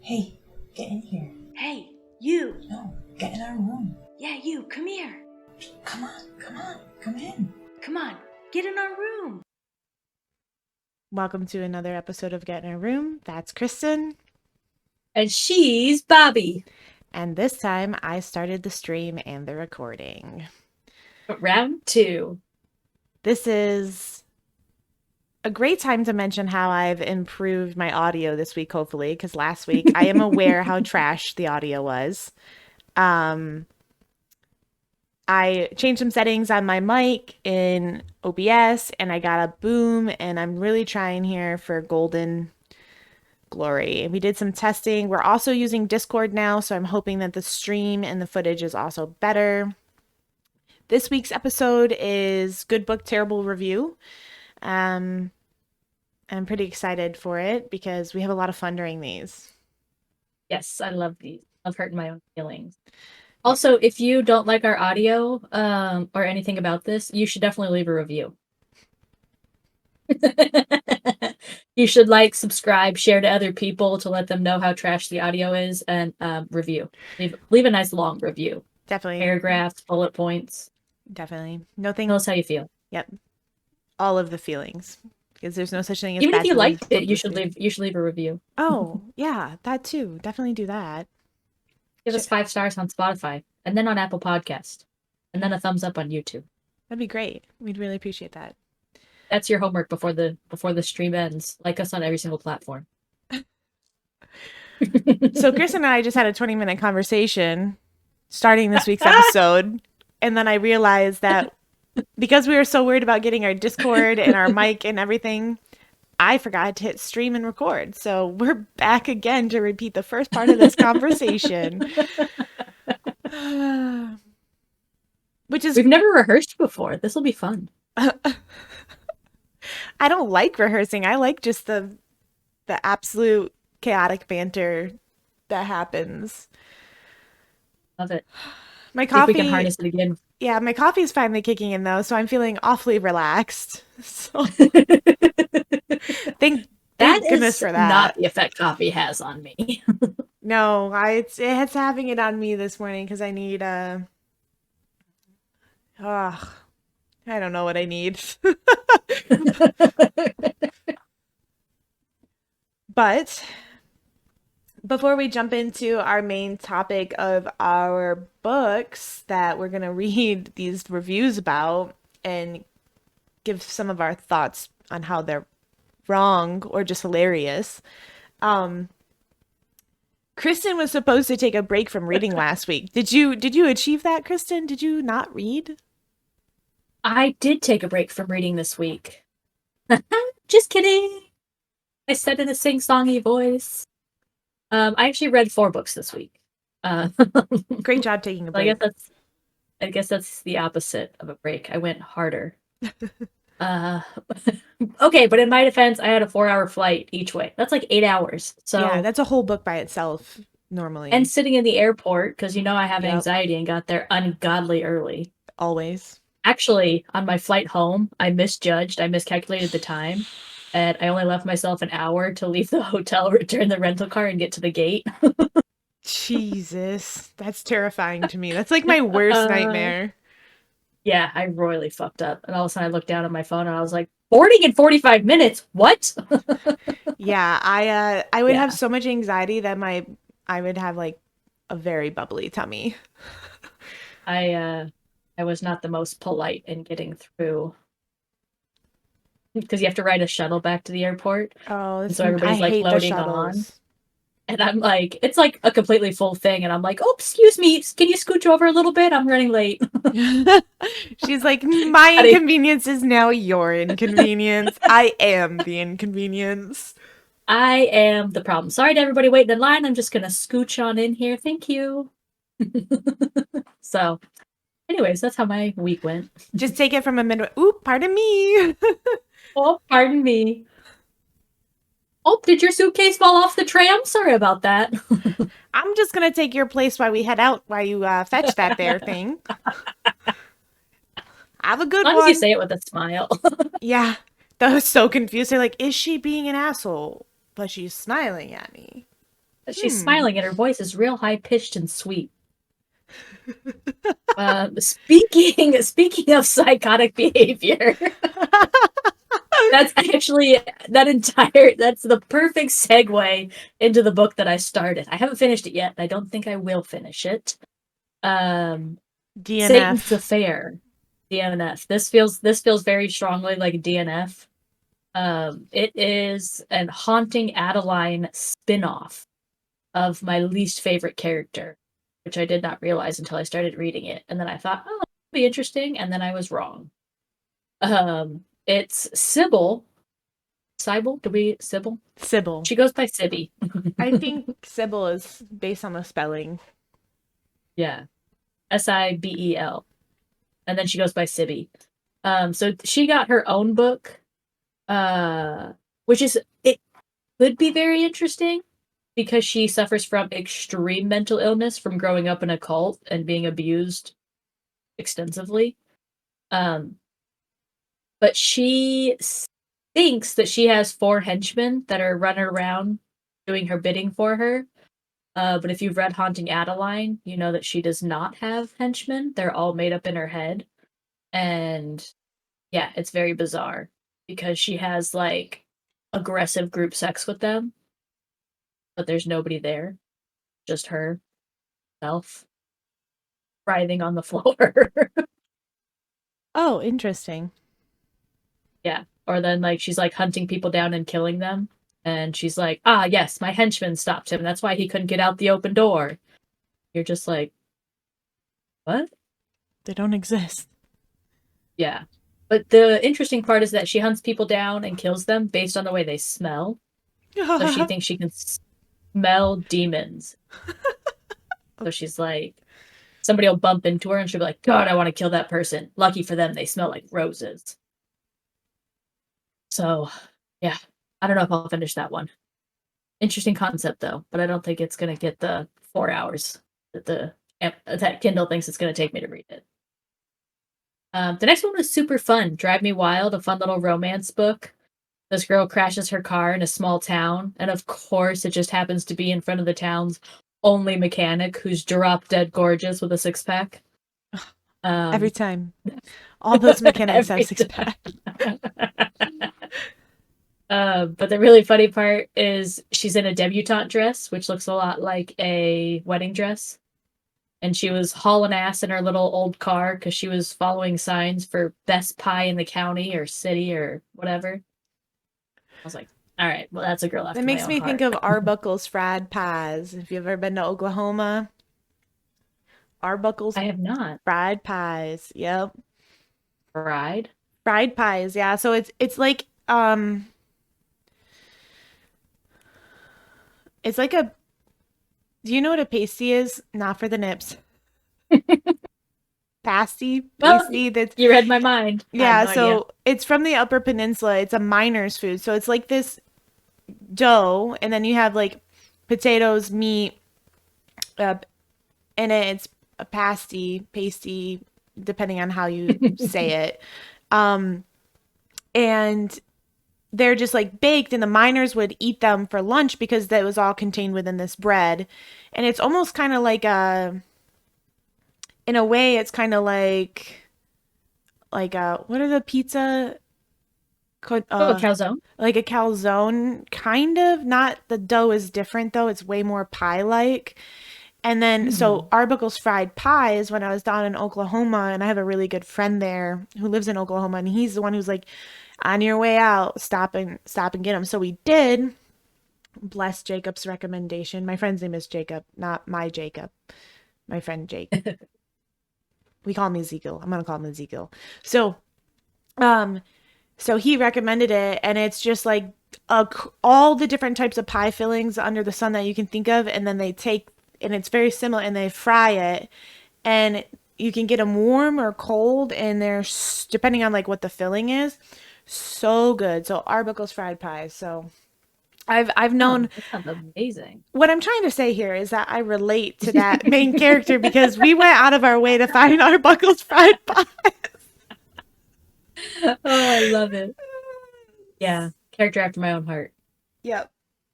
Hey, get in here. Hey, you! No, get in our room. Yeah, you, come here. Come in. Come on, get in our room. Welcome to another episode of Get in Our Room. That's Kristin. And she's Bobby. And this time I started the stream and the recording. Round 2. This is a great time to mention how I've improved my audio this week, hopefully, because last week I am aware how trash the audio was. I changed some settings on my mic in OBS and I got a boom, and I'm really trying here for golden glory. We did some testing. We're also using Discord now, so I'm hoping that the stream and the footage is also better. This week's episode is Good Book, Terrible Review. I'm pretty excited for it because we have a lot of fun during these. Yes, I love these. I've hurt my own feelings. Also, if you don't like our audio or anything about this, you should definitely leave a review. You should like, subscribe, share to other people to let them know how trash the audio is, and review. Leave a nice long review. Definitely. Paragraphs, bullet points. Definitely. Nothing. Tell us how you feel. Yep. All of the feelings. Because there's no such thing as even if you bachelor's liked it, you should publicity. leave a review. Oh, yeah, that too. Definitely do that. Give us 5 stars on Spotify, and then on Apple Podcast, and then a thumbs up on YouTube. That'd be great. We'd really appreciate that. That's your homework before the stream ends. Like us on every single platform. So Chris and I just had a 20-minute conversation starting this week's episode, and then I realized that because we were so worried about getting our Discord and our mic and everything, I forgot to hit stream and record. So we're back again to repeat the first part of this conversation. Which is... We've never rehearsed before. This will be fun. I don't like rehearsing. I like just the absolute chaotic banter that happens. Love it. My coffee... we can harness it again. Yeah, my coffee is finally kicking in, though, so I'm feeling awfully relaxed. So thank goodness for that. Not the effect coffee has on me. No, it's having it on me this morning because I need I don't know what I need. But before we jump into our main topic of our books that we're going to read these reviews about and give some of our thoughts on how they're wrong or just hilarious. Kristin was supposed to take a break from reading last week. Did you achieve that, Kristin? Did you not read? I did take a break from reading this week. Just kidding. I said in a sing-songy voice. I actually read 4 books this week. Great job taking a break. I guess that's the opposite of a break. I went harder. Okay, but in my defense, I had a 4-hour flight each way. That's like 8 hours. So yeah, that's a whole book by itself normally. And sitting in the airport, because I have anxiety and got there ungodly early. Always. Actually, on my flight home, I miscalculated the time. And I only left myself an hour to leave the hotel, return the rental car, and get to the gate. Jesus, that's terrifying to me. That's like my worst nightmare. Yeah, I royally fucked up. And all of a sudden I looked down at my phone and I was like, boarding in 45 minutes? What? Yeah, I would have so much anxiety that I would have like a very bubbly tummy. I was not the most polite in getting through. Because you have to ride a shuttle back to the airport. Oh, and so everybody's like loading on. And I'm like, it's like a completely full thing. And I'm like, oh, excuse me. Can you scooch over a little bit? I'm running late. She's like, my inconvenience is now your inconvenience. I am the inconvenience. I am the problem. Sorry to everybody waiting in line. I'm just going to scooch on in here. Thank you. So, anyways, that's how my week went. Just take it from a midway. Ooh, pardon me. Oh, pardon me. Oh, did your suitcase fall off the tram? Sorry about that. I'm just going to take your place while we head out, while you fetch that there thing. Have a good one. As long as you say it with a smile. Yeah. That was so confused. They're like, is she being an asshole? But she's smiling at me. She's smiling and her voice is real high pitched and sweet. Speaking of psychotic behavior, that's actually that's the perfect segue into the book that I started. I haven't finished it yet. I don't think I will finish it. DNF. Satan's Affair. DNF. This feels very strongly like DNF. It is an Haunting Adeline spin-off of my least favorite character, which I did not realize until I started reading it. And then I thought, oh, it'll be interesting, and then I was wrong. It's Sybil. Sybil? Sybil? Sybil. She goes by Sibby. I think Sybil is based on the spelling. Yeah. Sibel. And then she goes by Sibby. So she got her own book, which it could be very interesting because she suffers from extreme mental illness from growing up in a cult and being abused extensively. But she thinks that she has 4 henchmen that are running around doing her bidding for her. But if you've read Haunting Adeline, you know that she does not have henchmen. They're all made up in her head. And yeah, it's very bizarre because she has like aggressive group sex with them, but there's nobody there. Just herself writhing on the floor. Oh, interesting. Yeah. Or then like she's like hunting people down and killing them. And she's like, ah, yes, my henchman stopped him. That's why he couldn't get out the open door. You're just like, what? They don't exist. Yeah. But the interesting part is that she hunts people down and kills them based on the way they smell. So she thinks she can smell demons. So she's like, somebody will bump into her and she'll be like, God, I want to kill that person. Lucky for them, they smell like roses. So, yeah. I don't know if I'll finish that one. Interesting concept, though, but I don't think it's going to get the 4 hours that Kindle thinks it's going to take me to read it. The next one was super fun. Drive Me Wild, a fun little romance book. This girl crashes her car in a small town, and of course, it just happens to be in front of the town's only mechanic, who's drop dead gorgeous with a 6-pack. Every time. All those mechanics have 6-pack. But the really funny part is she's in a debutante dress, which looks a lot like a wedding dress. And she was hauling ass in her little old car because she was following signs for best pie in the county or city or whatever. I was like, all right, well, that's a girl after It makes me think heart. of Arbuckle's fried pies. If you've ever been to Oklahoma, Arbuckle's I have not. fried pies. Yep. Fried pies, yeah. So it's like it's like a, do you know what a pasty is? Not for the nips. Pasty, that's, you read my mind. yeah, no so idea. it's from the Upper Peninsula. It's a miner's food. So it's like this dough, and then you have like potatoes, meat, in it. It's a pasty, depending on how you say it. And they're just like baked, and the miners would eat them for lunch because that was all contained within this bread. And it's almost kind of like in a way, it's kind of like what are the pizza? A calzone. Like a calzone, kind of. Not, the dough is different though. It's way more pie-like. And then, so Arbuckle's fried pies, when I was down in Oklahoma, and I have a really good friend there who lives in Oklahoma, and he's the one who's like, on your way out, stop and get them. So we did. Bless Jacob's recommendation. My friend's name is Jacob, not my Jacob. My friend Jake. We call him Ezekiel. I'm gonna call him Ezekiel. So, so he recommended it, and it's just like all the different types of pie fillings under the sun that you can think of, and then they take, and it's very similar, and they fry it, and you can get them warm or cold, and they're, depending on like what the filling is, so good. So Arbuckle's fried pies. So I've known. That sounds amazing. What I'm trying to say here is that I relate to that main character because we went out of our way to find Arbuckle's fried pies. Oh, I love it. Yeah, character after my own heart. Yep.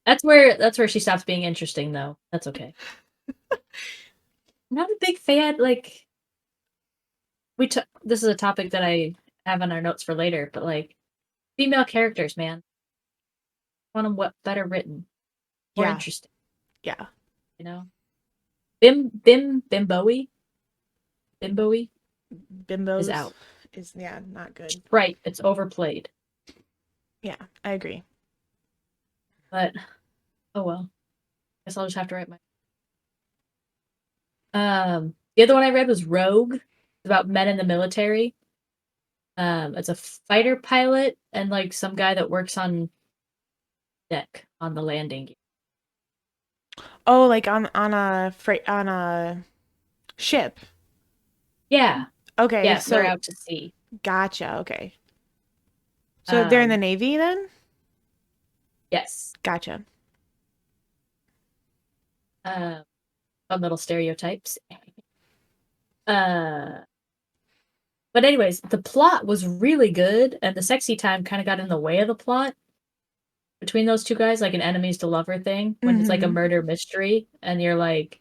That's where she stops being interesting, though. That's okay. I'm not a big fan. Like this is a topic that I have on our notes for later, but like female characters, man, I want them better written, more Yeah. interesting. Yeah. You know, Bimboey Bimbos is out. is not good. Right, it's overplayed. Yeah, I agree. But oh well. Guess I'll just have to write my. The other one I read was Rogue. It's about men in the military. It's a fighter pilot and like some guy that works on deck on the landing gear. Oh, like on a ship. Yeah, Okay, yeah, so they're out to sea. gotcha. Okay. So they're in the Navy then? Yes. Gotcha. Fun little stereotypes. But anyways, the plot was really good, and the sexy time kind of got in the way of the plot between those two guys, like an enemies to lover thing, when it's like a murder mystery, and you're like,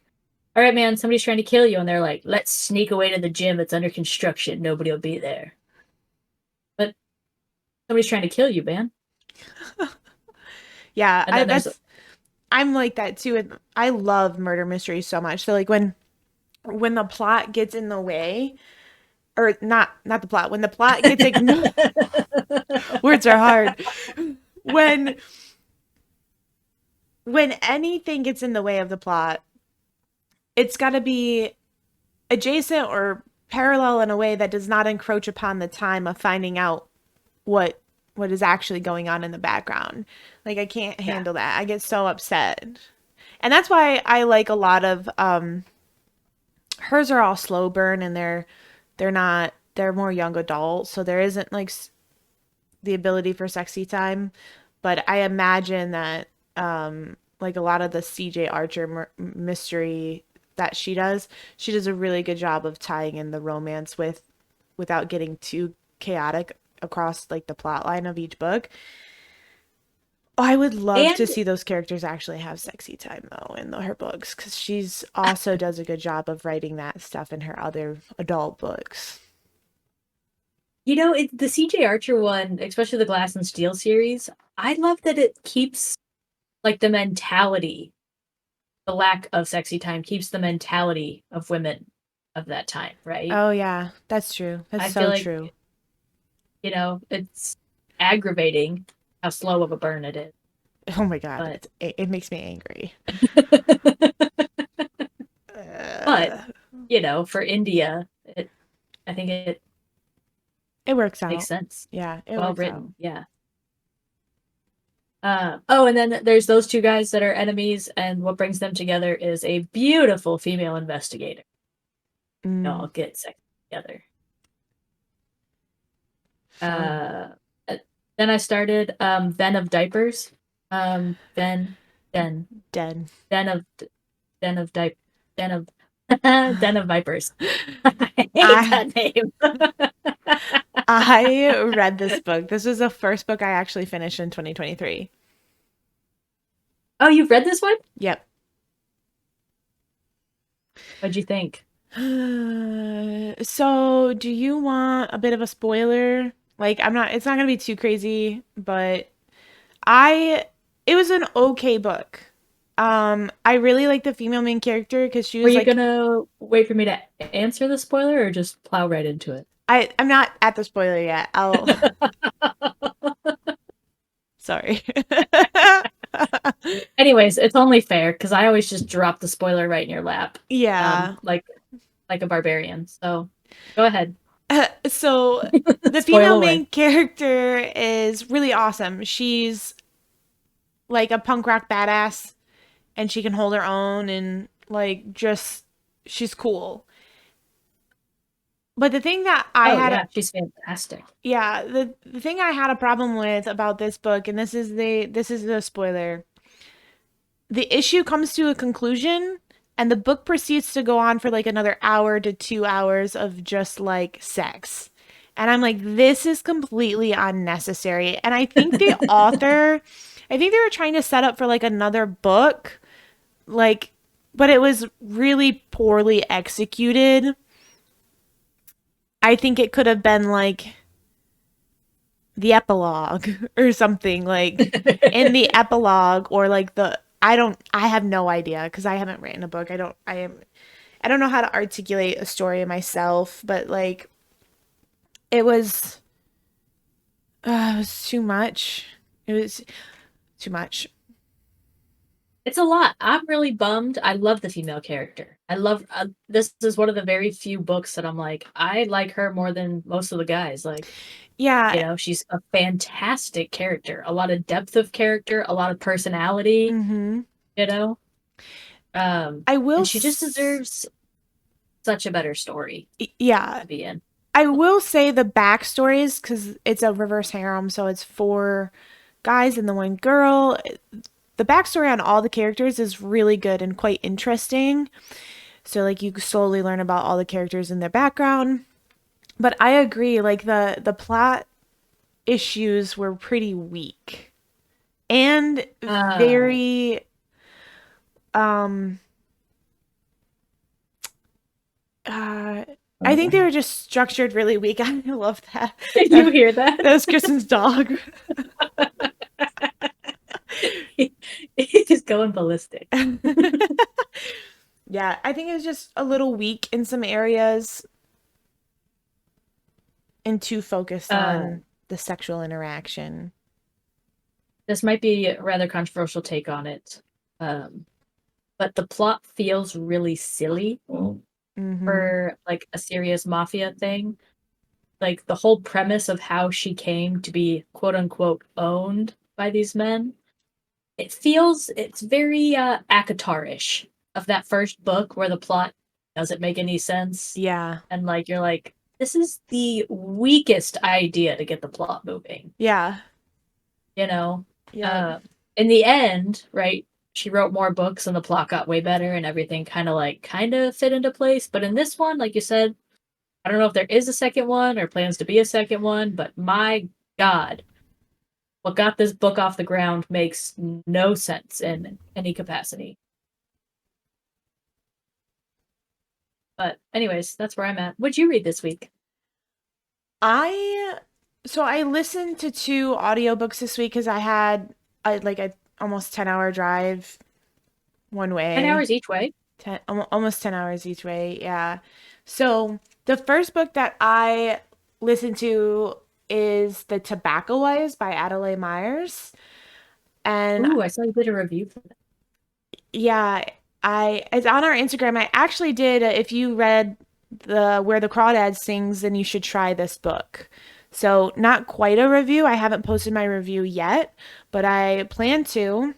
all right, man, somebody's trying to kill you, and they're like, let's sneak away to the gym. It's under construction. Nobody will be there. But somebody's trying to kill you, man. Yeah, And then I'm like that too. And I love murder mysteries so much. So like when the plot gets in the way, or not the plot, when the plot gets ignored, words are hard. When anything gets in the way of the plot, it's got to be adjacent or parallel in a way that does not encroach upon the time of finding out what is actually going on in the background. Like I can't handle that. I get so upset. And that's why I like a lot of hers are all slow burn, and they're more young adult, so there isn't like the ability for sexy time. But I imagine that like a lot of the CJ Archer mystery that she does a really good job of tying in the romance without getting too chaotic across like the plot line of each book. I would love to see those characters actually have sexy time though in her books, because she's also does a good job of writing that stuff in her other adult books. You know, the CJ Archer one, especially the Glass and Steel series, I love that it keeps like the mentality, the lack of sexy time keeps the mentality of women of that time, right? Oh yeah, that's true. That's so true. You know, it's aggravating how slow of a burn it is. Oh my god, it makes me angry. But you know, for India, I think it works out. Makes sense. Yeah, it well works written. out. Yeah. And then there's those two guys that are enemies, and what brings them together is a beautiful female investigator. They all get sex together. Then I started Den of Diapers. Den of Vipers. I hate that name. I read this book. This was the first book I actually finished in 2023. Oh, you've read this one? Yep. What'd you think? So, do you want a bit of a spoiler? Like, it's not gonna be too crazy, but it was an okay book. I really like the female main character because she was Were you gonna wait for me to answer the spoiler or just plow right into it? I'm not at the spoiler yet. Sorry. Anyways, it's only fair because I always just drop the spoiler right in your lap. Yeah. Like a barbarian. So go ahead. So the female main character is really awesome. She's like a punk rock badass, and she can hold her own, and like she's cool. But the thing that she's fantastic. Yeah, the thing I had a problem with about this book, and this is the spoiler. The issue comes to a conclusion, and the book proceeds to go on for like another hour to 2 hours of just like sex. And I'm like, this is completely unnecessary. And I think the author I think they were trying to set up for like another book, like, but it was really poorly executed. I think it could have been like the epilogue or something, like in the epilogue, or like I have no idea because I haven't written a book. I don't know how to articulate a story myself, but like it was too much. It was too much. It's a lot. I'm really bummed. I love the female character. I love this is one of the very few books that I'm like, I like her more than most of the guys. Like, Yeah. you know, she's a fantastic character. A lot of depth of character, a lot of personality, Mm-hmm. you know. I will and she just deserves such a better story Yeah. to be in. I will say the backstories, because it's a reverse harem, so it's 4 guys and the 1 girl. The backstory on all the characters is really good and quite interesting. So like you slowly learn about all the characters and their background. But I agree, like the plot issues were pretty weak and very I think they were just structured really weak. I love that. Did you hear that? That was Kristen's dog. He's going ballistic. Yeah, I think it was just a little weak in some areas and too focused on the sexual interaction. This might be a rather controversial take on it, but the plot feels really silly for like a serious mafia thing. Like the whole premise of how she came to be quote unquote owned by these men. It's very ACOTAR-ish of that first book where the plot doesn't make any sense. Yeah. And like you're like, this is the weakest idea to get the plot moving. Yeah. You know? Yeah. In the end, right, she wrote more books and the plot got way better and everything kind of fit into place. But in this one, like you said, I don't know if there is a second one or plans to be a second one, but my God, what got this book off the ground makes no sense in any capacity. But anyways, that's where I'm at. What'd you read this week? I listened to 2 audiobooks this week because I had a almost 10-hour drive one way. 10 hours each way? Almost 10 hours each way, yeah. So the first book that I listened to is The Tobacco Wives by Adeline Myers. And ooh, I saw you did a review for that. Yeah, it's on our Instagram. I actually did. If you read the Where the Crawdad Sings, then you should try this book. So not quite a review. I haven't posted my review yet, but I plan to,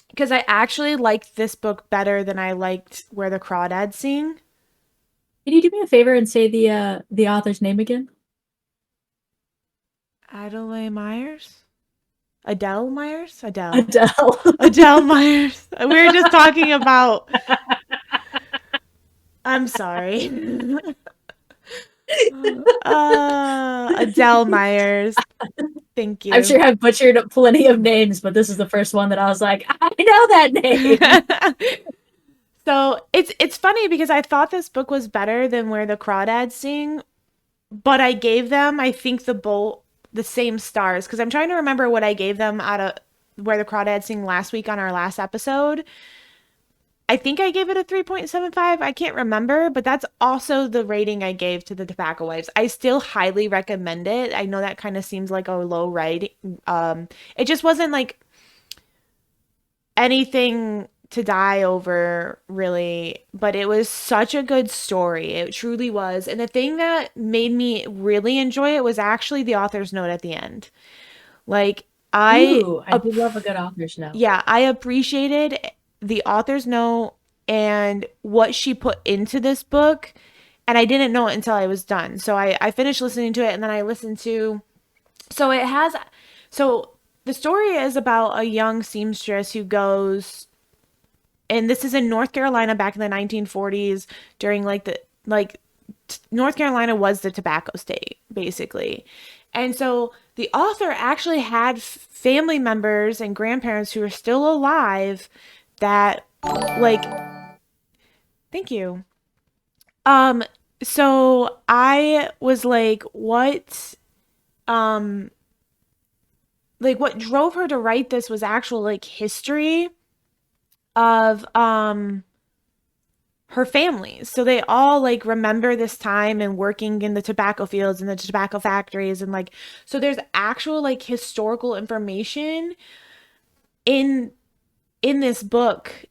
because I actually liked this book better than I liked Where the Crawdads Sing. Can you do me a favor and say the author's name again? Adeline Myers? Adele Myers? Adele. Adele Myers. We were just talking about... I'm sorry. Adele Myers. Thank you. I'm sure I've butchered plenty of names, but this is the first one that I was like, I know that name. So it's funny because I thought this book was better than Where the Crawdads Sing, but I gave them, I think, the same stars, because I'm trying to remember what I gave them out of Where the Crawdads Sing last week on our last episode. I think I gave it a 3.75. I can't remember, but that's also the rating I gave to The Tobacco Wives. I still highly recommend it. I know that kind of seems like a low rating. It just wasn't like anything to die over, really, but it was such a good story. It truly was. And the thing that made me really enjoy it was actually the author's note at the end. Like, I do love a good author's note. Yeah, I appreciated the author's note and what she put into this book, and I didn't know it until I was done. So I finished listening to it, and then I listened to... So the story is about a young seamstress who goes... And this is in North Carolina back in the 1940s during North Carolina was the tobacco state, basically. And so the author actually had family members and grandparents who are still alive that, like, thank you. Um, so I was um, like, what drove her to write this was actual, like, history of, her families. So they all like remember this time and working in the tobacco fields and the tobacco factories and like so there's actual like historical information in this book,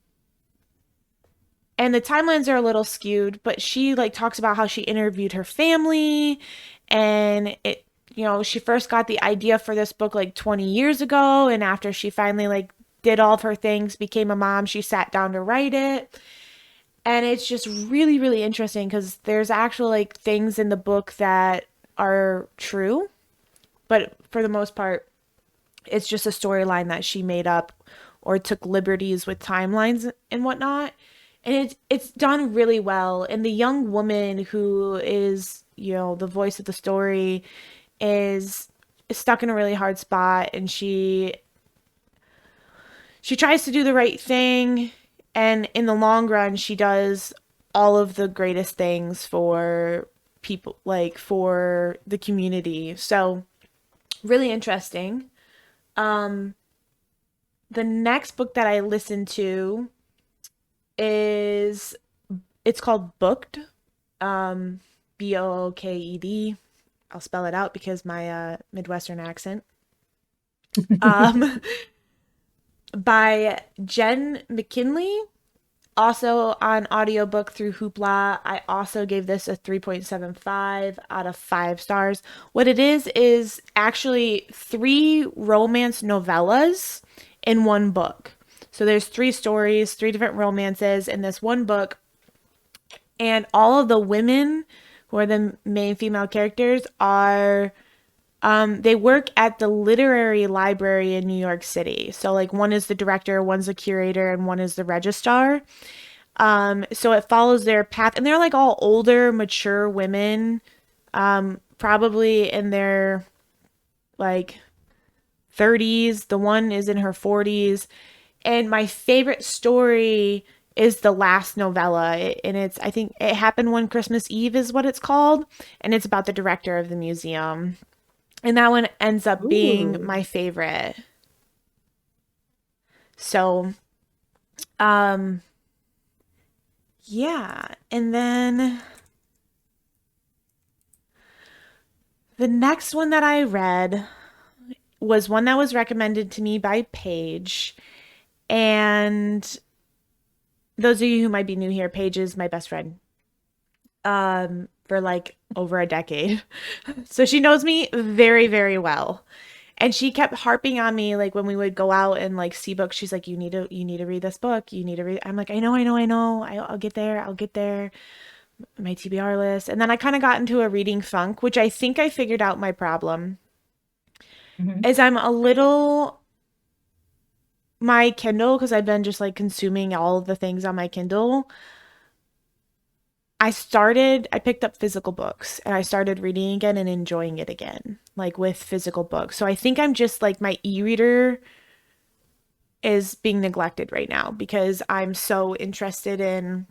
and the timelines are a little skewed, but she like talks about how she interviewed her family, and it, she first got the idea for this book like 20 years ago, and after she finally like did all of her things, became a mom, she sat down to write it. And it's just really, really interesting because there's actual like things in the book that are true, but for the most part, it's just a storyline that she made up or took liberties with timelines and whatnot. And it's done really well. And the young woman who is, the voice of the story is stuck in a really hard spot, and she tries to do the right thing, and in the long run she does all of the greatest things for people, like for the community. So really interesting. The next book that I listened to is, it's called Booked, Booked. I'll spell it out because my Midwestern accent. um by Jen McKinley, also on audiobook through Hoopla. I also gave this a 3.75 out of 5 stars. What it is actually 3 romance novellas in one book. So there's 3 stories, 3 different romances in this one book. And all of the women who are the main female characters are they work at the literary library in New York City. So like one is the director, one's the curator, and one is the registrar. So it follows their path, and they're like all older, mature women, probably in their like 30s. The one is in her 40s. And my favorite story is the last novella. And it's, I think It Happened One Christmas Eve is what it's called. And it's about the director of the museum. And that one ends up being my favorite. So, yeah. And then the next one that I read was one that was recommended to me by Paige. And those of you who might be new here, Paige is my best friend. For like over a decade. So she knows me very, very well. And she kept harping on me, like when we would go out and like see books, she's like, you need to read this book. You need to read. I'm like, I know. I'll get there. My TBR list. And then I kind of got into a reading funk, which I think I figured out my problem. Is I'm a little, my Kindle, because I've been just like consuming all of the things on my Kindle. I picked up physical books and I started reading again and enjoying it again, like with physical books. So I think I'm just like, my e-reader is being neglected right now because I'm so interested in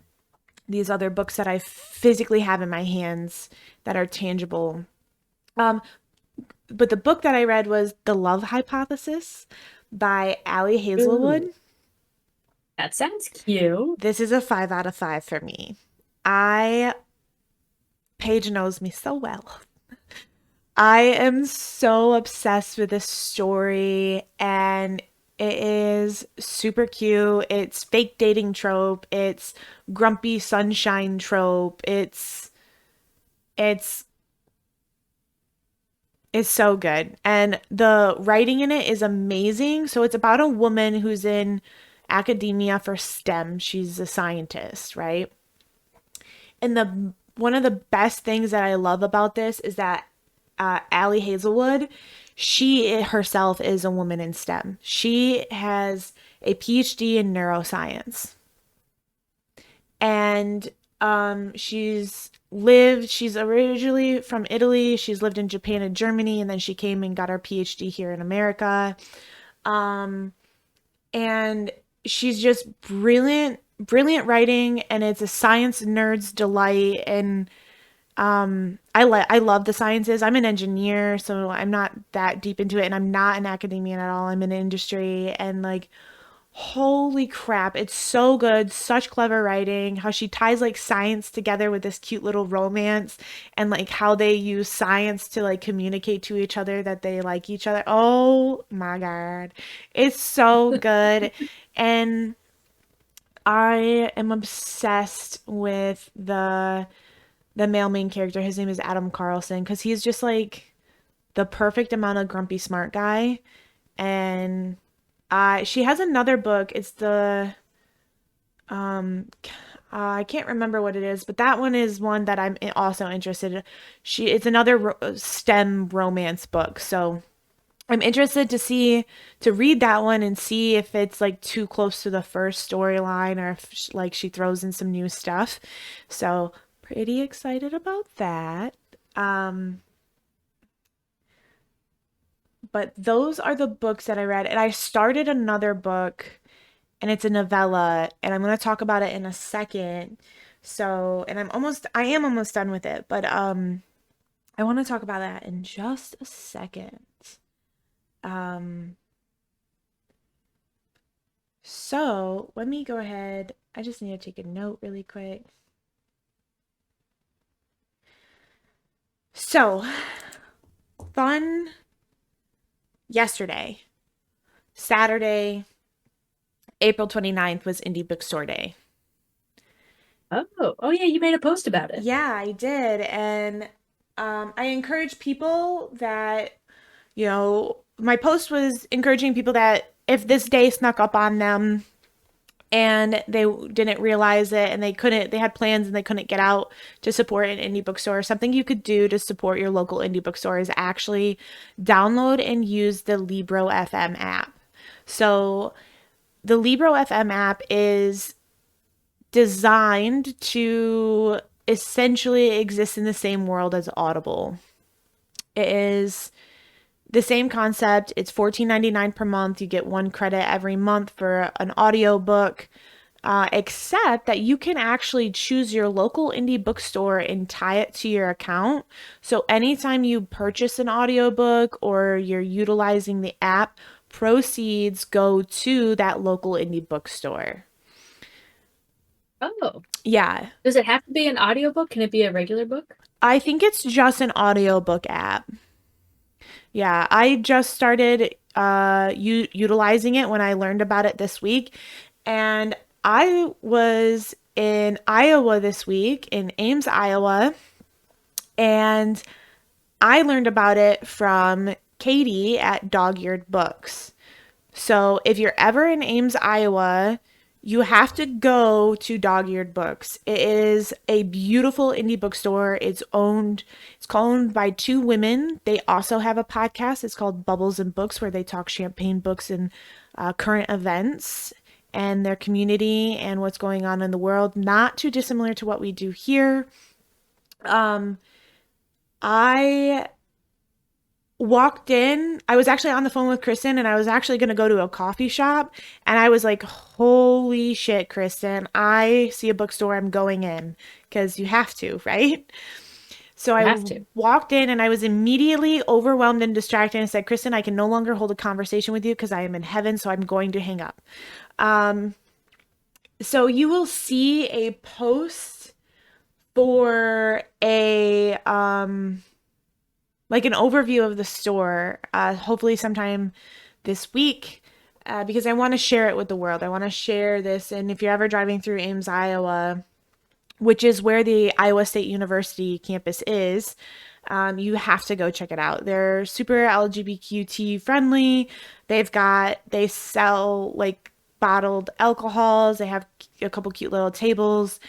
these other books that I physically have in my hands that are tangible. But the book that I read was The Love Hypothesis by Ali Hazelwood. Ooh. That sounds cute. This is a 5 out of 5 for me. Paige knows me so well. I am so obsessed with this story, and it is super cute. It's fake dating trope. It's grumpy sunshine trope. It's so good. And the writing in it is amazing. So it's about a woman who's in academia for STEM. She's a scientist, right? And one of the best things that I love about this is that Ali Hazelwood, she herself is a woman in STEM. She has a PhD in neuroscience. And She's originally from Italy. She's lived in Japan and Germany, and then she came and got her PhD here in America. And she's just brilliant, brilliant writing, and it's a science nerd's delight. And I love the sciences. I'm an engineer, so I'm not that deep into it, and I'm not an academician at all. I'm in industry, and like, holy crap, it's so good. Such clever writing. How she ties like science together with this cute little romance, and like how they use science to like communicate to each other that they like each other. Oh my God. It's so good. And I am obsessed with the male main character. His name is Adam Carlson, because he's just like the perfect amount of grumpy smart guy. And she has another book. It's the I can't remember what it is, but that one is one that I'm also interested in. It's another STEM romance book, so I'm interested to read that one and see if it's like too close to the first storyline, or if like she throws in some new stuff. So pretty excited about that. But those are the books that I read, and I started another book, and it's a novella, and I'm going to talk about it in a second. So, and I am almost done with it, but I want to talk about that in just a second. So let me go ahead. I just need to take a note really quick. So, fun yesterday, Saturday, April 29th was Indie Bookstore Day. Oh yeah, you made a post about it. Yeah, I did. And I encourage people that, my post was encouraging people that if this day snuck up on them and they didn't realize it, and they had plans and they couldn't get out to support an indie bookstore, something you could do to support your local indie bookstore is actually download and use the Libro FM app. So the Libro FM app is designed to essentially exist in the same world as Audible. It is the same concept. It's $14.99 per month. You get 1 credit every month for an audiobook, except that you can actually choose your local indie bookstore and tie it to your account. So anytime you purchase an audiobook or you're utilizing the app, proceeds go to that local indie bookstore. Oh. Yeah. Does it have to be an audiobook? Can it be a regular book? I think it's just an audiobook app. Yeah, I just started utilizing it when I learned about it this week. And I was in Iowa this week, in Ames, Iowa. And I learned about it from Katie at Dog-Eared Books. So if you're ever in Ames, Iowa, you have to go to Dog-Eared Books. It is a beautiful indie bookstore. It's owned by 2 women. They also have a podcast. It's called Bubbles and Books, where they talk champagne books and current events and their community and what's going on in the world. Not too dissimilar to what we do here. I walked in. I was actually on the phone with Kristin, and I was actually going to go to a coffee shop, and I was like, holy shit, Kristin, I see a bookstore, I'm going in, because you have to, right? So I walked in, and I was immediately overwhelmed and distracted, and said, Kristin, I can no longer hold a conversation with you because I am in heaven, so I'm going to hang up. So you will see a post for a like an overview of the store, hopefully sometime this week, because I want to share it with the world. I want to share this, and if you're ever driving through Ames, Iowa, which is where the Iowa State University campus is, you have to go check it out. They're super LGBTQ friendly. They sell like bottled alcohols. They have a couple cute little tables.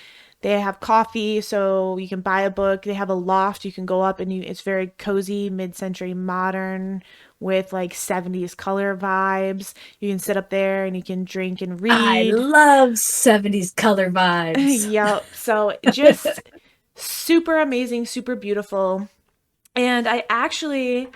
They have coffee, so you can buy a book. They have a loft. You can go up, and it's very cozy, mid-century modern with like 70s color vibes. You can sit up there and you can drink and I read. love 70s color vibes. Yep. So just super amazing, super beautiful. And I actually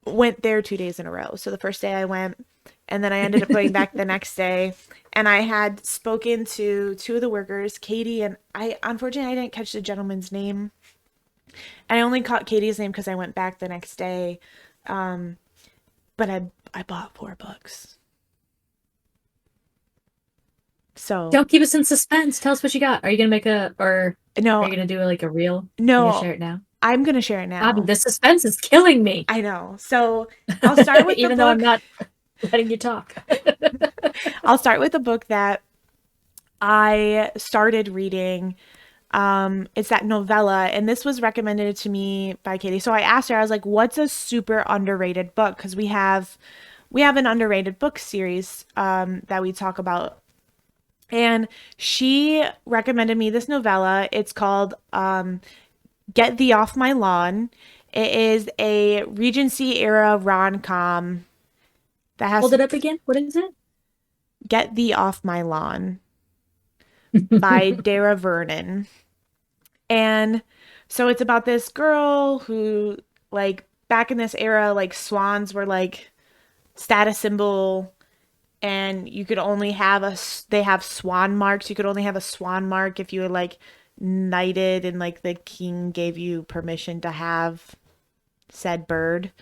went there 2 days in a row. So the first day I went, and then I ended up going back the next day. And I had spoken to two of the workers, Katie, and unfortunately I didn't catch the gentleman's name. I only caught Katie's name because I went back the next day. But I bought 4 books. So Don't keep us in suspense. Tell us what you got. Are you gonna make are you no, gonna do like a reel? no, Are you gonna share it now? I'm gonna share it now. Bobby, the suspense is killing me. I know. So I'll start with even the though book. I'm not letting you talk. I'll start with the book that I started reading. It's that novella, and this was recommended to me by Katie. So I asked her, I was like, what's a super underrated book? Because we have an underrated book series that we talk about. And she recommended me this novella. It's called Get Thee Off My Lawn. It is a Regency era rom-com that has Hold it up again. What is it? Get Thee Off My Lawn by Dara Vernon. And so it's about this girl who, like, back in this era, like, swans were like status symbol, and you could only have they have swan marks. You could only have a swan mark if you were like knighted and like the king gave you permission to have said bird.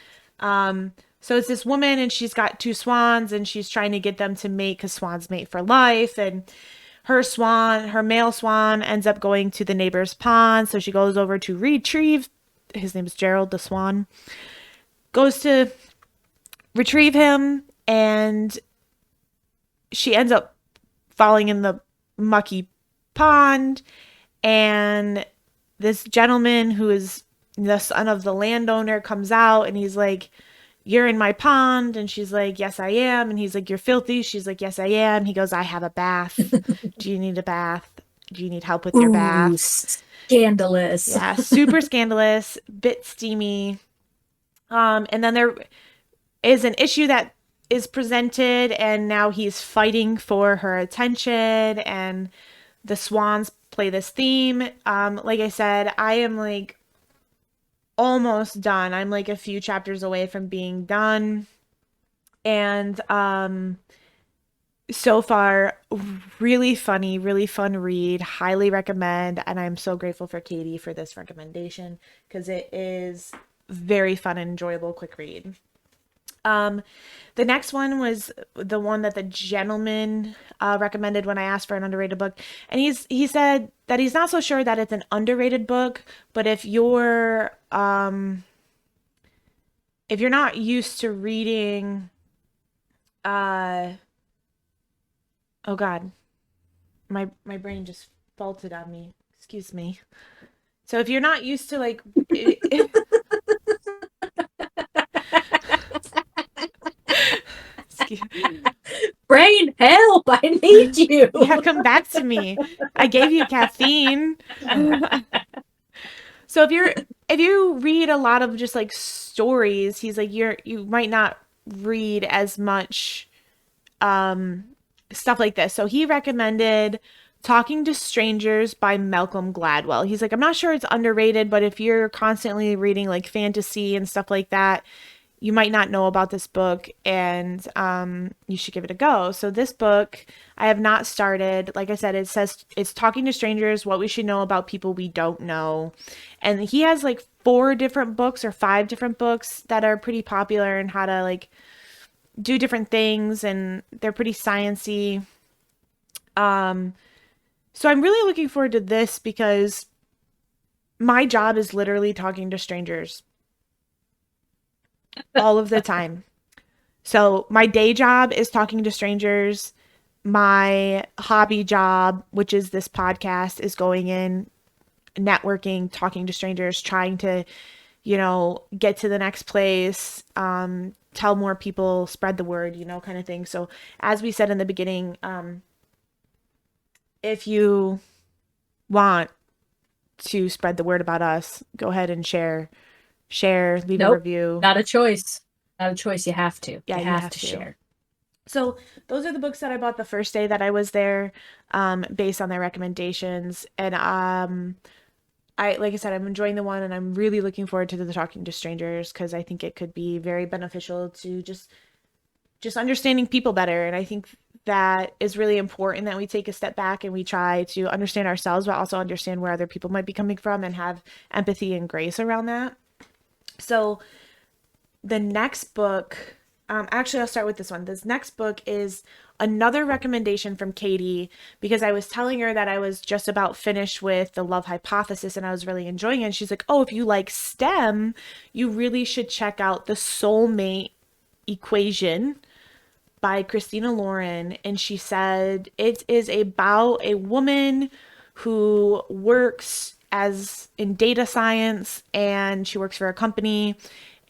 So it's this woman, and she's got 2 swans, and she's trying to get them to mate because swans mate for life. And her male swan ends up going to the neighbor's pond. So she goes over to retrieve, his name is Gerald the swan, goes to retrieve him, and she ends up falling in the mucky pond. And this gentleman who is the son of the landowner comes out, and he's like, you're in my pond. And she's like, yes, I am. And he's like, you're filthy. She's like, yes, I am. He goes, I have a bath. Do you need a bath? Do you need help with your bath? Scandalous. Yeah, super scandalous, bit steamy. And then there is an issue that is presented, and now he's fighting for her attention, and the swans play this theme. Like I said, I am like almost done. I'm like a few chapters away from being done. And so far, really funny, really fun read. Highly recommend. And I'm so grateful for Katie for this recommendation, because it is very fun and enjoyable, quick read. The next one was the one that the gentleman recommended when I asked for an underrated book. And he said that he's not so sure that it's an underrated book, but if you're not used to reading, oh God, my brain just faulted on me. Excuse me. So if you're not used to like Brain, help! I need you. Yeah, come back to me. I gave you caffeine. So if you read a lot of just like stories, he's like you might not read as much stuff like this. So he recommended Talking to Strangers by Malcolm Gladwell. He's like, I'm not sure it's underrated, but if you're constantly reading like fantasy and stuff like that, you might not know about this book, and you should give it a go. So this book I have not started. Like I said, it says it's Talking to Strangers, What We Should Know About People We Don't Know. And he has like 4 different books or 5 different books that are pretty popular and how to like do different things, and they're pretty sciencey. So I'm really looking forward to this, because my job is literally talking to strangers all of the time. So my day job is talking to strangers. My hobby job, which is this podcast, is going in, networking, talking to strangers, trying to, get to the next place, tell more people, spread the word, kind of thing. So as we said in the beginning, if you want to spread the word about us, go ahead and share share, leave a Nope. review. Not a choice. Not a choice. You have to. Yeah, you you have have to to. share. So those are the books that I bought the first day that I was there, based on their recommendations. And like I said, I'm enjoying the one, and I'm really looking forward to the Talking to Strangers because I think it could be very beneficial to just understanding people better. And I think that is really important, that we take a step back and we try to understand ourselves, but also understand where other people might be coming from and have empathy and grace around that. So the next book, actually, I'll start with this one. This next book is another recommendation from Katie, because I was telling her that I was just about finished with The Love Hypothesis and I was really enjoying it. And she's like, oh, if you like STEM, you really should check out The Soulmate Equation by Christina Lauren. And she said it is about a woman who works as in data science, and she works for a company,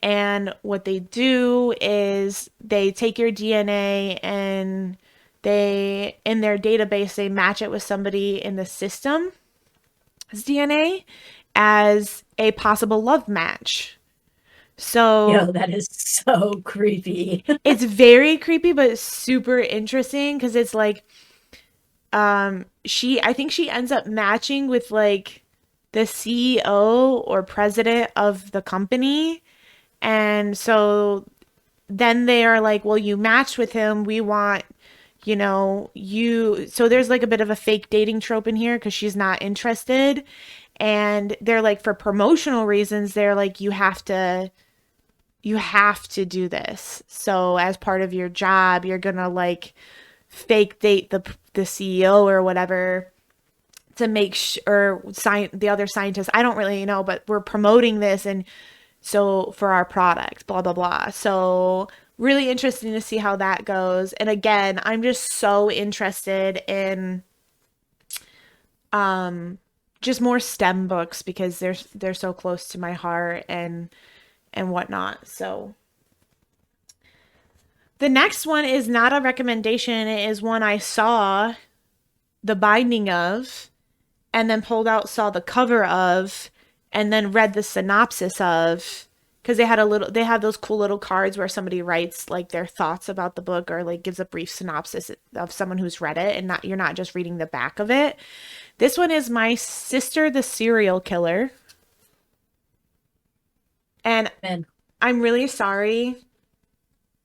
and what they do is they take your DNA and they, in their database, they match it with somebody in the system's DNA as a possible love match. So That is so creepy. it's very creepy, but super interesting because it's like, I think she ends up matching with like the CEO or president of the company. And so then they are like, well, you matched with him. We want, you. So there's like a bit of a fake dating trope in here because she's not interested. And they're like, for promotional reasons, they're like, you have to do this. So as part of your job, you're going to like fake date the CEO or whatever to make sure, the other scientists, I don't really know, but we're promoting this. And so for our product, blah, blah, blah. So really interesting to see how that goes. And again, I'm just so interested in just more STEM books because they're so close to my heart and whatnot. So the next one is not a recommendation. It is one I saw the binding of and then saw the cover of, and then read the synopsis of, because they have those cool little cards where somebody writes like their thoughts about the book or like gives a brief synopsis of someone who's read it, and you're not just reading the back of it. This one is My Sister the Serial Killer. And Man. I'm really sorry.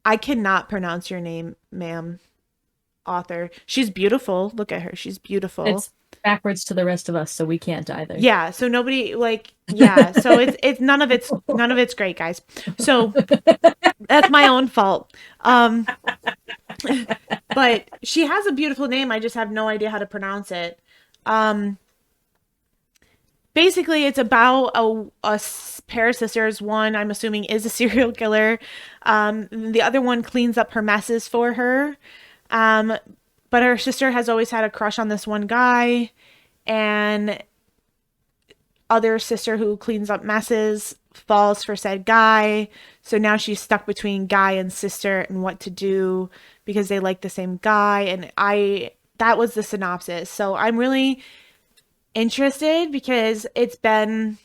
I cannot pronounce your name, ma'am, author. She's beautiful. Look at her. She's beautiful. It's backwards to the rest of us, so we can't either. Yeah, so nobody so it's none of it's great, guys. So that's my own fault. But she has a beautiful name. I just have no idea how to pronounce it. Basically, it's about a pair of sisters. One, I'm assuming, is a serial killer. The other one cleans up her messes for her. But her sister has always had a crush on this one guy, and other sister who cleans up messes falls for said guy. So now she's stuck between guy and sister and what to do because they like the same guy. And that was the synopsis. So I'm really interested because it's been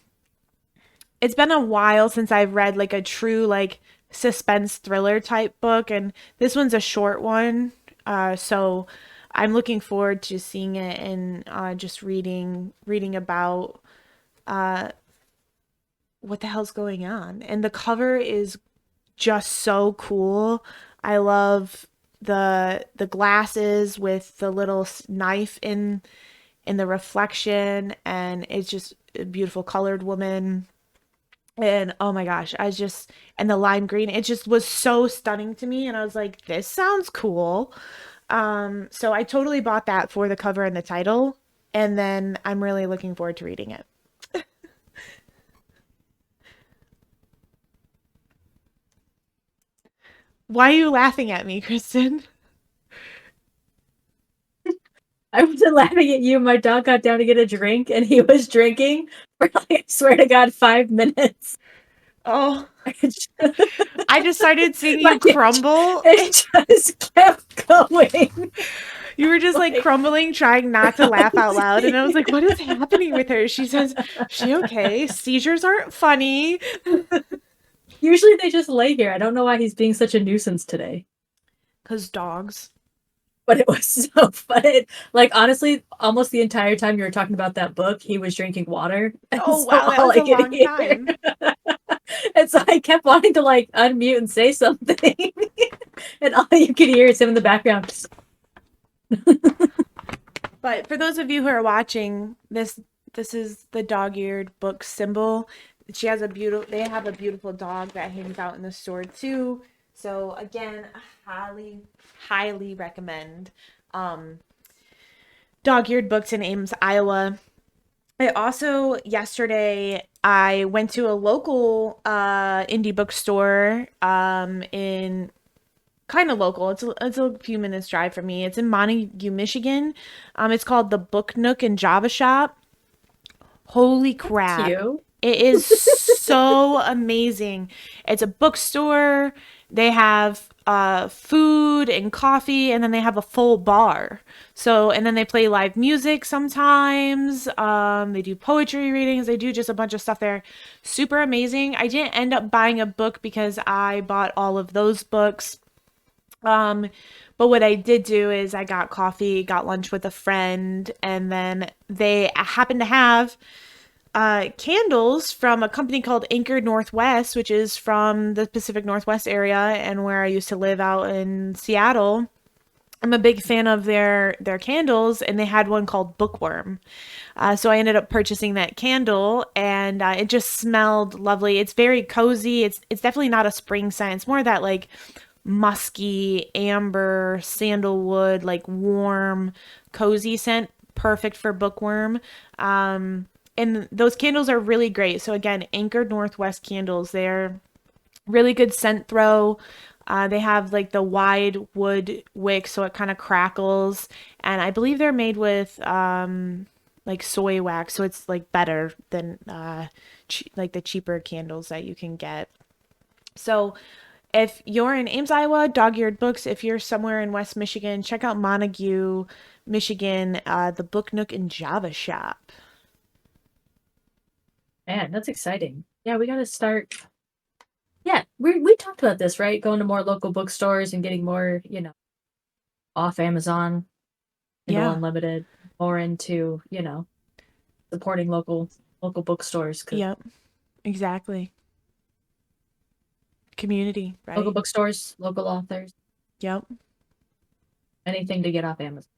a while since I've read like a true like suspense thriller type book, and this one's a short one. So I'm looking forward to seeing it and just reading about what the hell's going on. And the cover is just so cool. I love the glasses with the little knife in the reflection, and it's just a beautiful colored woman. And oh my gosh, and the lime green, it just was so stunning to me. And I was like, this sounds cool. So I totally bought that for the cover and the title. And then I'm really looking forward to reading it. Why are you laughing at me, Kristin? I wasn't laughing at you. My dog got down to get a drink, and he was drinking for, like, I swear to God, 5 minutes. Oh, I just started seeing you crumble. It just kept going. You were just like Like- crumbling, trying not to laugh out loud. And I was like, what is happening with her? She says, she okay? Seizures aren't funny. Usually they just lay here. I don't know why he's being such a nuisance today. Because dogs. But it was so fun. Like, honestly, almost the entire time you were talking about that book, he was drinking water. And Oh, so wow. That all was I a could long hear- time. And so I kept wanting to, like, unmute and say something. And all you could hear is him in the background. But for those of you who are watching, this is the dog-eared book symbol. They have a beautiful dog that hangs out in the store too. So again, highly recommend dog-eared books in Ames, Iowa. I also yesterday I went to a local indie bookstore in kind of local. It's a few minutes drive from me. It's in Montague, Michigan. It's called the Book Nook and Java Shop. Holy crap. Cute. It is so amazing. It's a bookstore. They have food and coffee, and then they have a full bar. So, and then they play live music sometimes. They do poetry readings. They do just a bunch of stuff there. Super amazing. I didn't end up buying a book because I bought all of those books. But what I did do is I got coffee, got lunch with a friend, and then they happened to have candles from a company called Anchored Northwest, which is from the Pacific Northwest area and where I used to live out in Seattle. I'm a big fan of their candles, and they had one called Bookworm. So I ended up purchasing that candle, and it just smelled lovely. It's very cozy. It's definitely not a spring scent. It's more that like musky, amber, sandalwood, like warm, cozy scent. Perfect for Bookworm. And those candles are really great. So again, Anchored Northwest candles. They're really good scent throw. They have like the wide wood wick, so it kind of crackles. And I believe they're made with like soy wax, so it's like better than like the cheaper candles that you can get. So if you're in Ames, Iowa, dog-eared books. If you're somewhere in West Michigan, check out Montague, Michigan, the Book Nook and Java Shop. Man, that's exciting. Yeah, we got to start. Yeah, we talked about this, right? Going to more local bookstores and getting more, off Amazon, Kindle Yeah. Unlimited, more into, supporting local bookstores. 'Cause Yep, exactly. Community, right? local bookstores, local authors, Yep. anything to get off Amazon.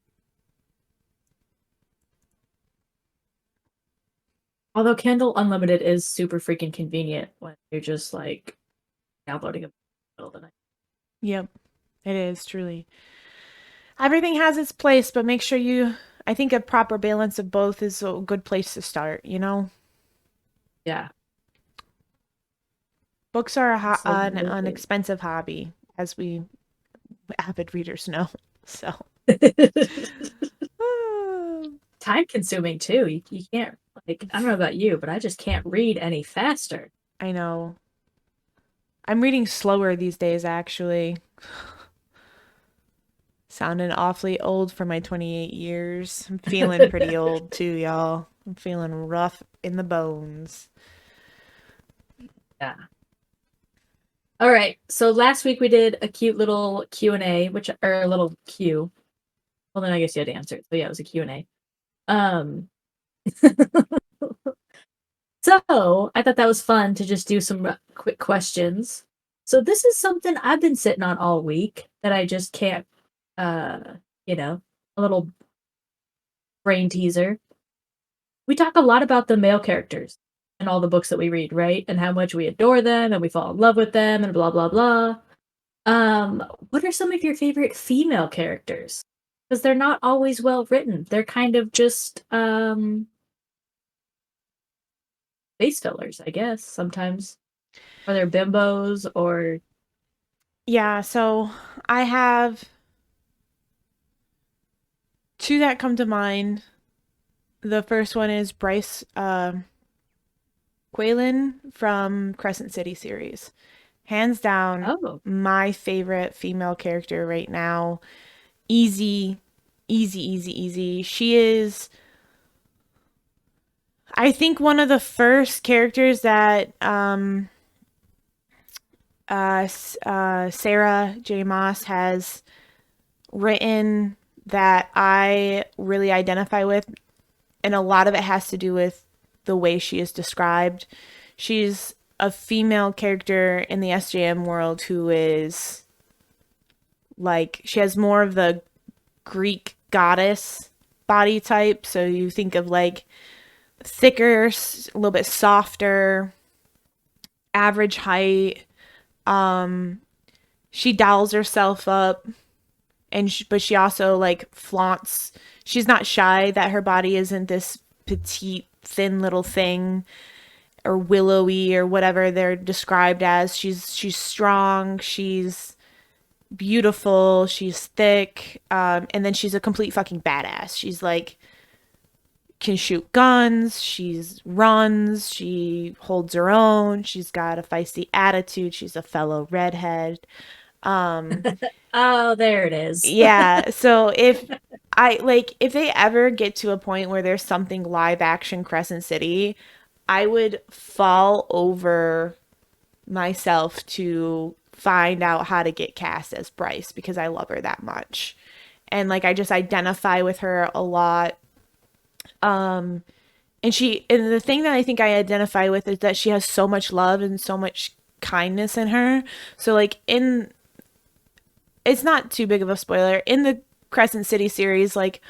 Although Kindle Unlimited is super freaking convenient when you're just like downloading a book in the middle of the night. Yep. It is truly. Everything has its place, but make sure I think a proper balance of both is a good place to start, Yeah. Books are an Absolutely. expensive hobby, as we avid readers know. So, Time consuming too. You can't, like, I don't know about you, but I just can't read any faster. I know. I'm reading slower these days, actually. Sounding awfully old for my 28 years. I'm feeling pretty old too, y'all. I'm feeling rough in the bones. Yeah. All right. So last week we did a cute little Q&A, or a little Q. Well, then I guess you had to answer it. So yeah, it was a Q&A. So I thought that was fun to just do some quick questions. So this is something I've been sitting on all week that I just can't, a little brain teaser. We talk a lot about the male characters in all the books that we read, right? And how much we adore them and we fall in love with them and blah, blah, blah. What are some of your favorite female characters? Because they're not always well written. They're kind of just face fillers, I guess, sometimes. Or they're bimbos or Yeah, so I have two that come to mind. The first one is Bryce Quaylen from Crescent City series. Hands down, oh, my favorite female character right now. Easy easy, easy, easy. She is, I think, one of the first characters that Sarah J. Maas has written that I really identify with, and a lot of it has to do with the way she is described. She's a female character in the SJM world who is like, she has more of the Greek goddess body type. So you think of like thicker, a little bit softer, average height. She dolls herself up, and but she also like flaunts. She's not shy that her body isn't this petite, thin little thing or willowy or whatever they're described as. She's strong. She's beautiful. She's thick. And then she's a complete fucking badass. She's like can shoot guns. She's runs. She holds her own. She's got a feisty attitude. She's a fellow redhead. Oh, there it is. Yeah. So if they ever get to a point where there's something live action Crescent City, I would fall over myself to find out how to get cast as Bryce because I love her that much. And like I just identify with her a lot. And the thing that I think I identify with is that she has so much love and so much kindness in her. So like it's not too big of a spoiler. In the Crescent City series, like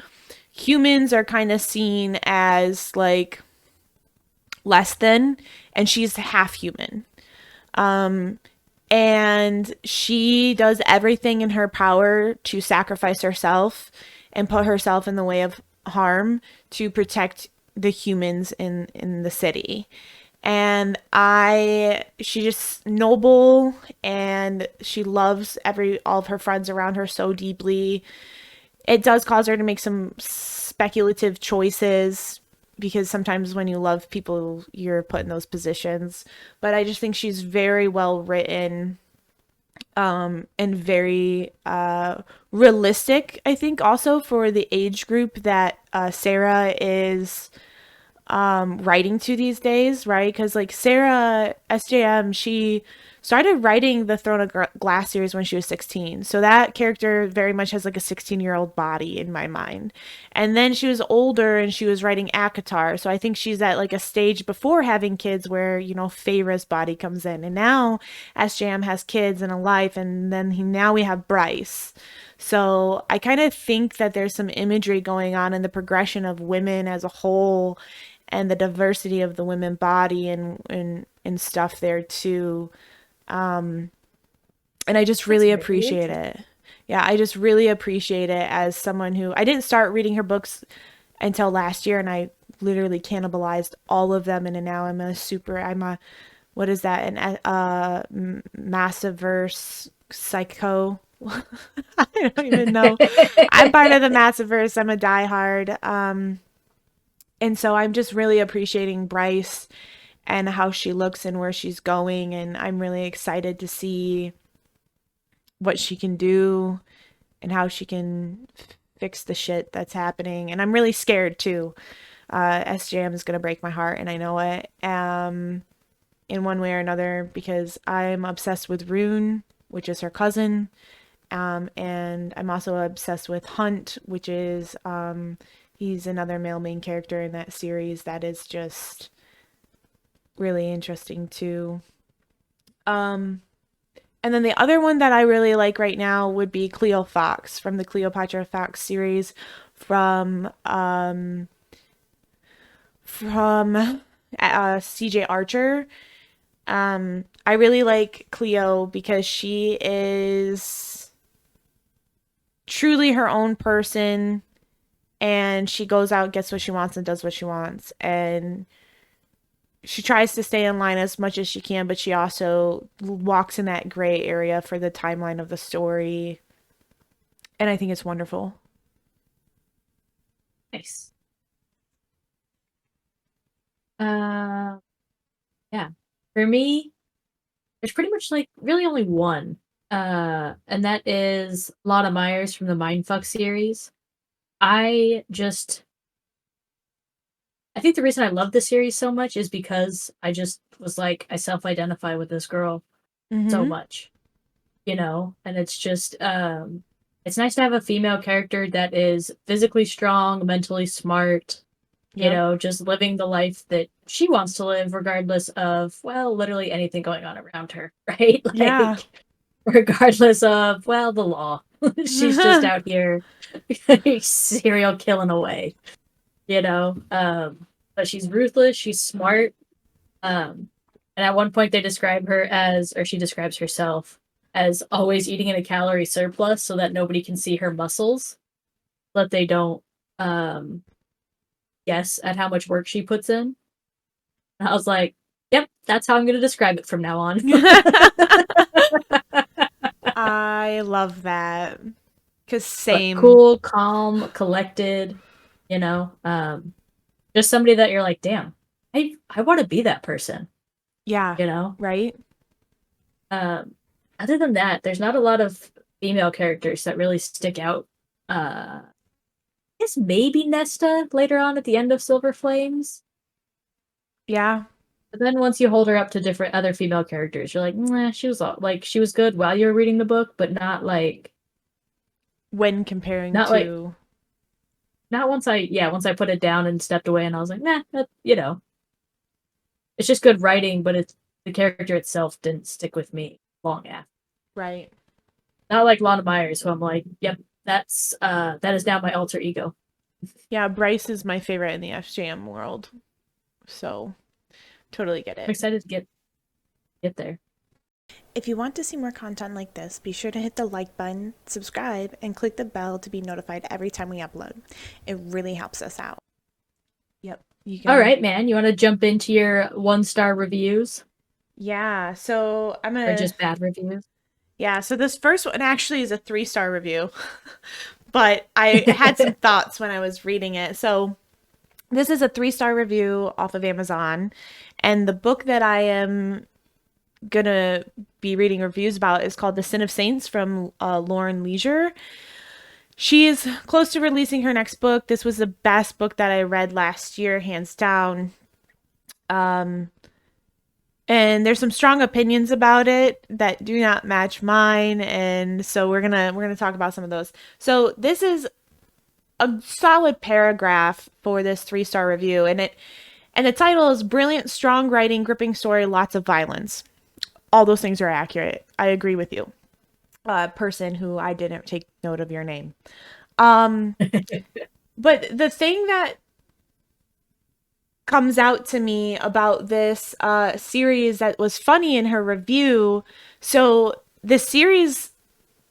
humans are kind of seen as like less than, and she's half human. And she does everything in her power to sacrifice herself and put herself in the way of harm to protect the humans in the city. And she's just noble, and she loves all of her friends around her so deeply. It does cause her to make some speculative choices because sometimes when you love people, you're put in those positions. But I just think she's very well written, and very realistic, I think, also for the age group that Sarah is writing to these days, right? Because like Sarah SJM, she started writing the Throne of Glass series when she was 16. So that character very much has like a 16-year-old body in my mind. And then she was older and she was writing ACOTAR. So I think she's at like a stage before having kids where, Feyre's body comes in. And now SJM has kids and a life, and then now we have Bryce. So I kind of think that there's some imagery going on in the progression of women as a whole and the diversity of the women body and stuff there too. And I just really appreciate it. Yeah, I just really appreciate it as someone who I didn't start reading her books until last year, and I literally cannibalized all of them, and now I'm a what is that? An massive verse psycho. I don't even know. I'm part of the Massiverse. I'm a diehard. And so I'm just really appreciating Bryce and how she looks and where she's going. And I'm really excited to see what she can do and how she can fix the shit that's happening. And I'm really scared too. SJM is going to break my heart, and I know it, in one way or another, because I'm obsessed with Rune, which is her cousin. And I'm also obsessed with Hunt, which is, he's another male main character in that series that is just really interesting too. And then the other one that I really like right now would be Cleo Fox from the Cleopatra Fox series from CJ Archer. I really like Cleo because she is truly her own person, and she goes out, gets what she wants, and does what she wants. And she tries to stay in line as much as she can, but she also walks in that gray area for the timeline of the story. And I think it's wonderful. Nice. Yeah. For me, there's pretty much like really only one. And that is Lana Myers from the Mindfuck series. I think the reason I love this series so much is because I just was like, I self-identify with this girl so Mm-hmm. much, and it's just it's nice to have a female character that is physically strong, mentally smart, Yep. just living the life that she wants to live regardless of, well, literally anything going on around her, right? Yeah. Like regardless of, well, the law. She's just out here serial killing away, but she's ruthless, she's smart. And at one point they describe her as, or she describes herself as always eating in a calorie surplus so that nobody can see her muscles, that they don't um guess at how much work she puts in. And I was like, yep, that's how I'm going to describe it from now on. I love that. Cause But same. cool, calm, collected, you know, um, just somebody that you're like, damn, I want to be that person, Yeah. you know? Right? Um, Other than that, there's not a lot of female characters that really stick out. I guess maybe Nesta later on at the end of Silver Flames. Yeah. But then once you hold her up to different other female characters, you're like, nah, she was good while you were reading the book, but When comparing not like to not once I put it down and stepped away and I was like, nah, it's just good writing, but it's the character itself didn't stick with me long after. right. Not like Lana Myers, who I'm like, yep, that is now my alter ego. Yeah, Bryce is my favorite in the FJM world. So totally get I'm it. excited to get there. If you want to see more content like this, be sure to hit the like button, subscribe, and click the bell to be notified every time we upload. It really helps us out. Yep. You can... All right, man. You want to jump into your 1-star reviews? Yeah, so I'm Or gonna... just bad reviews? Yeah, so this first one actually is a 3-star review, but I had some thoughts when I was reading it. So this is a 3-star review off of Amazon, and the book that I am gonna be reading reviews about is called The Sin of Saints from Lauren Leasure. She is close to releasing her next book. This was the best book that I read last year, hands down. And there's some strong opinions about it that do not match mine, and so we're gonna talk about some of those. So this is a solid paragraph for this 3-star review, and the title is Brilliant, Strong Writing, Gripping Story, Lots of Violence. All those things are accurate. I agree with you. Person who I didn't take note of your name. But the thing that comes out to me about this series that was funny in her review. So the series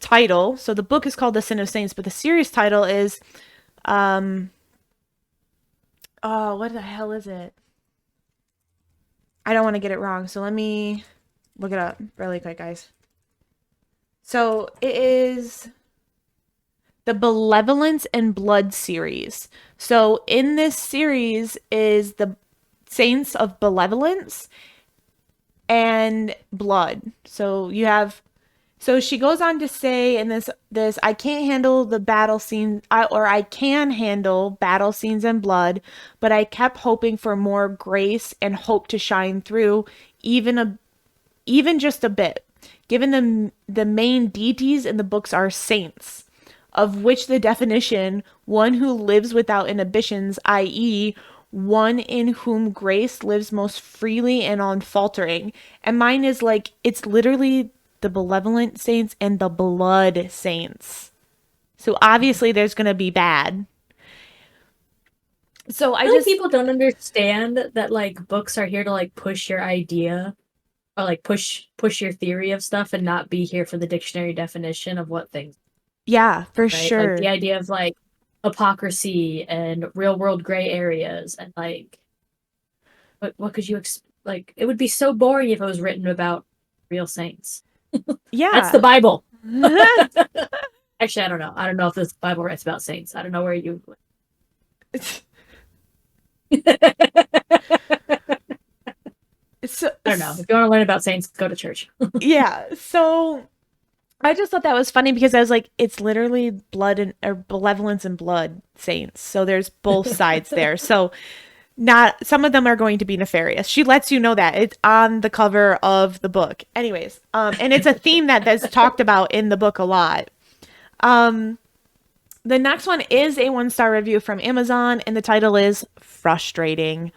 title, so the book is called The Sin of Saints, but the series title is, oh, what the hell is it? I don't want to get it wrong, so let me look it up really quick, guys. So it is the Benevolence and Blood series. So in this series is the Saints of Benevolence and Blood. So she goes on to say in this I can't handle the battle scene, I can handle battle scenes and blood, but I kept hoping for more grace and hope to shine through even just a bit. Given the main deities in the books are saints, of which the definition, one who lives without inhibitions, i.e., one in whom grace lives most freely and unfaltering. And mine is like, it's literally the benevolent saints and the blood saints. So obviously there's going to be bad. So I feel like people don't understand that like books are here to like push your idea or like push your theory of stuff and not be here for the dictionary definition of what things. Yeah, for right? sure. Like the idea of like hypocrisy and real world gray areas and like what could you like it would be so boring if it was written about real saints. Yeah. That's the Bible. Actually, I don't know. I don't know if this Bible writes about saints. I don't know where you So, I don't know. If you want to learn about saints, go to church. Yeah. So I just thought that was funny because I was like, it's literally blood and or benevolence and blood saints. So there's both sides there. So not some of them are going to be nefarious. She lets you know that it's on the cover of the book. Anyways, and it's a theme that's talked about in the book a lot. The next one is a 1-star review from Amazon, and the title is Frustrating.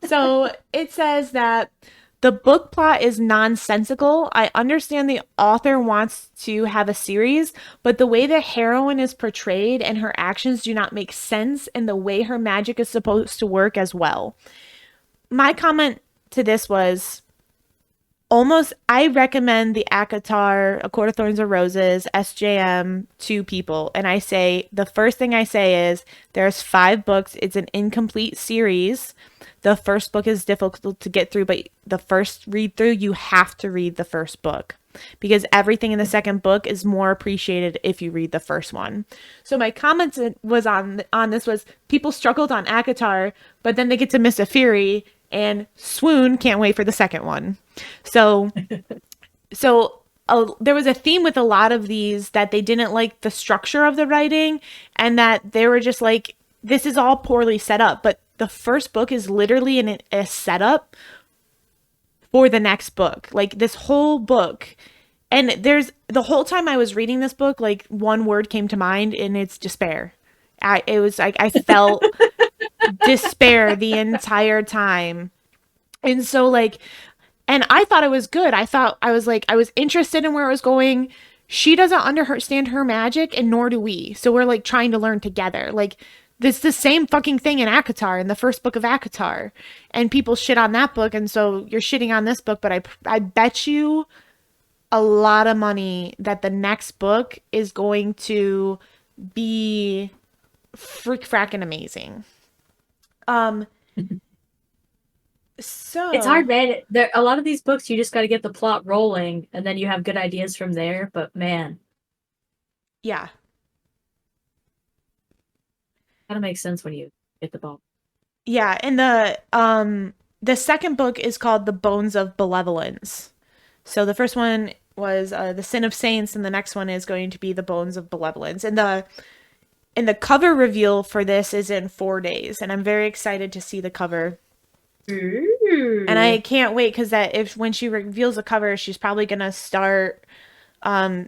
So it says that the book plot is nonsensical. I understand the author wants to have a series, but the way the heroine is portrayed and her actions do not make sense, and the way her magic is supposed to work as well. My comment to this was I recommend the ACOTAR, A Court of Thorns and Roses, SJM to people. And I say, the first thing I say is, there's 5 books. It's an incomplete series. The first book is difficult to get through, but the first read through, you have to read the first book. Because everything in the second book is more appreciated if you read the first one. So my comments was on this was, people struggled on ACOTAR, but then they get to Miss Fury and swoon, can't wait for the second one. So there was a theme with a lot of these that they didn't like the structure of the writing, and that they were just like, this is all poorly set up. But the first book is literally a setup for the next book. Like this whole book. And the whole time I was reading this book, like one word came to mind, and it's despair. It was like, I felt despair the entire time. And so like, and I thought it was good. I was interested in where it was going. She doesn't understand her magic, and nor do we. So we're like trying to learn together. Like, this the same fucking thing in ACOTAR, in the first book of ACOTAR. And people shit on that book, and so you're shitting on this book, but I bet you a lot of money that the next book is going to be fracking amazing. So It's hard, man. A lot of these books, you just got to get the plot rolling, and then you have good ideas from there. But man, yeah, kind of makes sense when you get the ball. yeah. And the second book is called The Bones of Benevolence. So the first one was The Sin of Saints, and the next one is going to be The Bones of Benevolence. And the cover reveal for this is in 4 days, and I'm very excited to see the cover. Ooh. And I can't wait, because when she reveals the cover, she's probably gonna start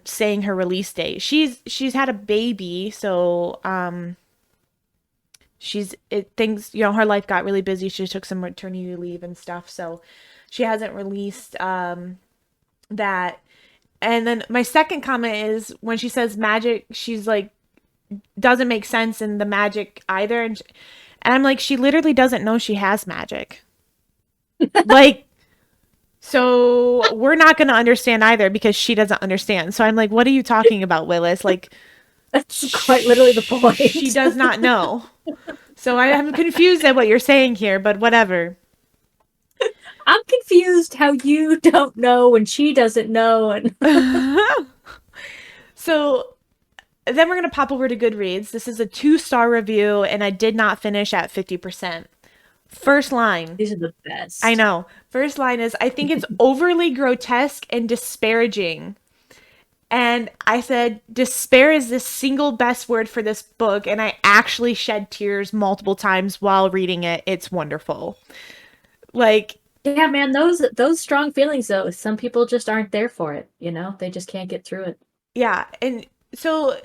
saying her release date. She's had a baby, so things, her life got really busy. She took some maternity leave and stuff, so she hasn't released that. And then my second comment is, when she says magic, she's like, doesn't make sense in the magic either, and I'm like, she literally doesn't know she has magic. Like, so we're not going to understand either, because she doesn't understand. So I'm like, what are you talking about, Willis? Like, that's quite literally the point. She does not know. So I'm confused at what you're saying here, but whatever. I'm confused how you don't know when she doesn't know. And So then we're going to pop over to Goodreads. This is a 2-star review, and I did not finish at 50%. First line. These are the best. I know. First line is, I think it's overly grotesque and disparaging. And I said, despair is the single best word for this book, and I actually shed tears multiple times while reading it. It's wonderful. Like, yeah, man, those strong feelings, though, some people just aren't there for it, They just can't get through it. Yeah, and so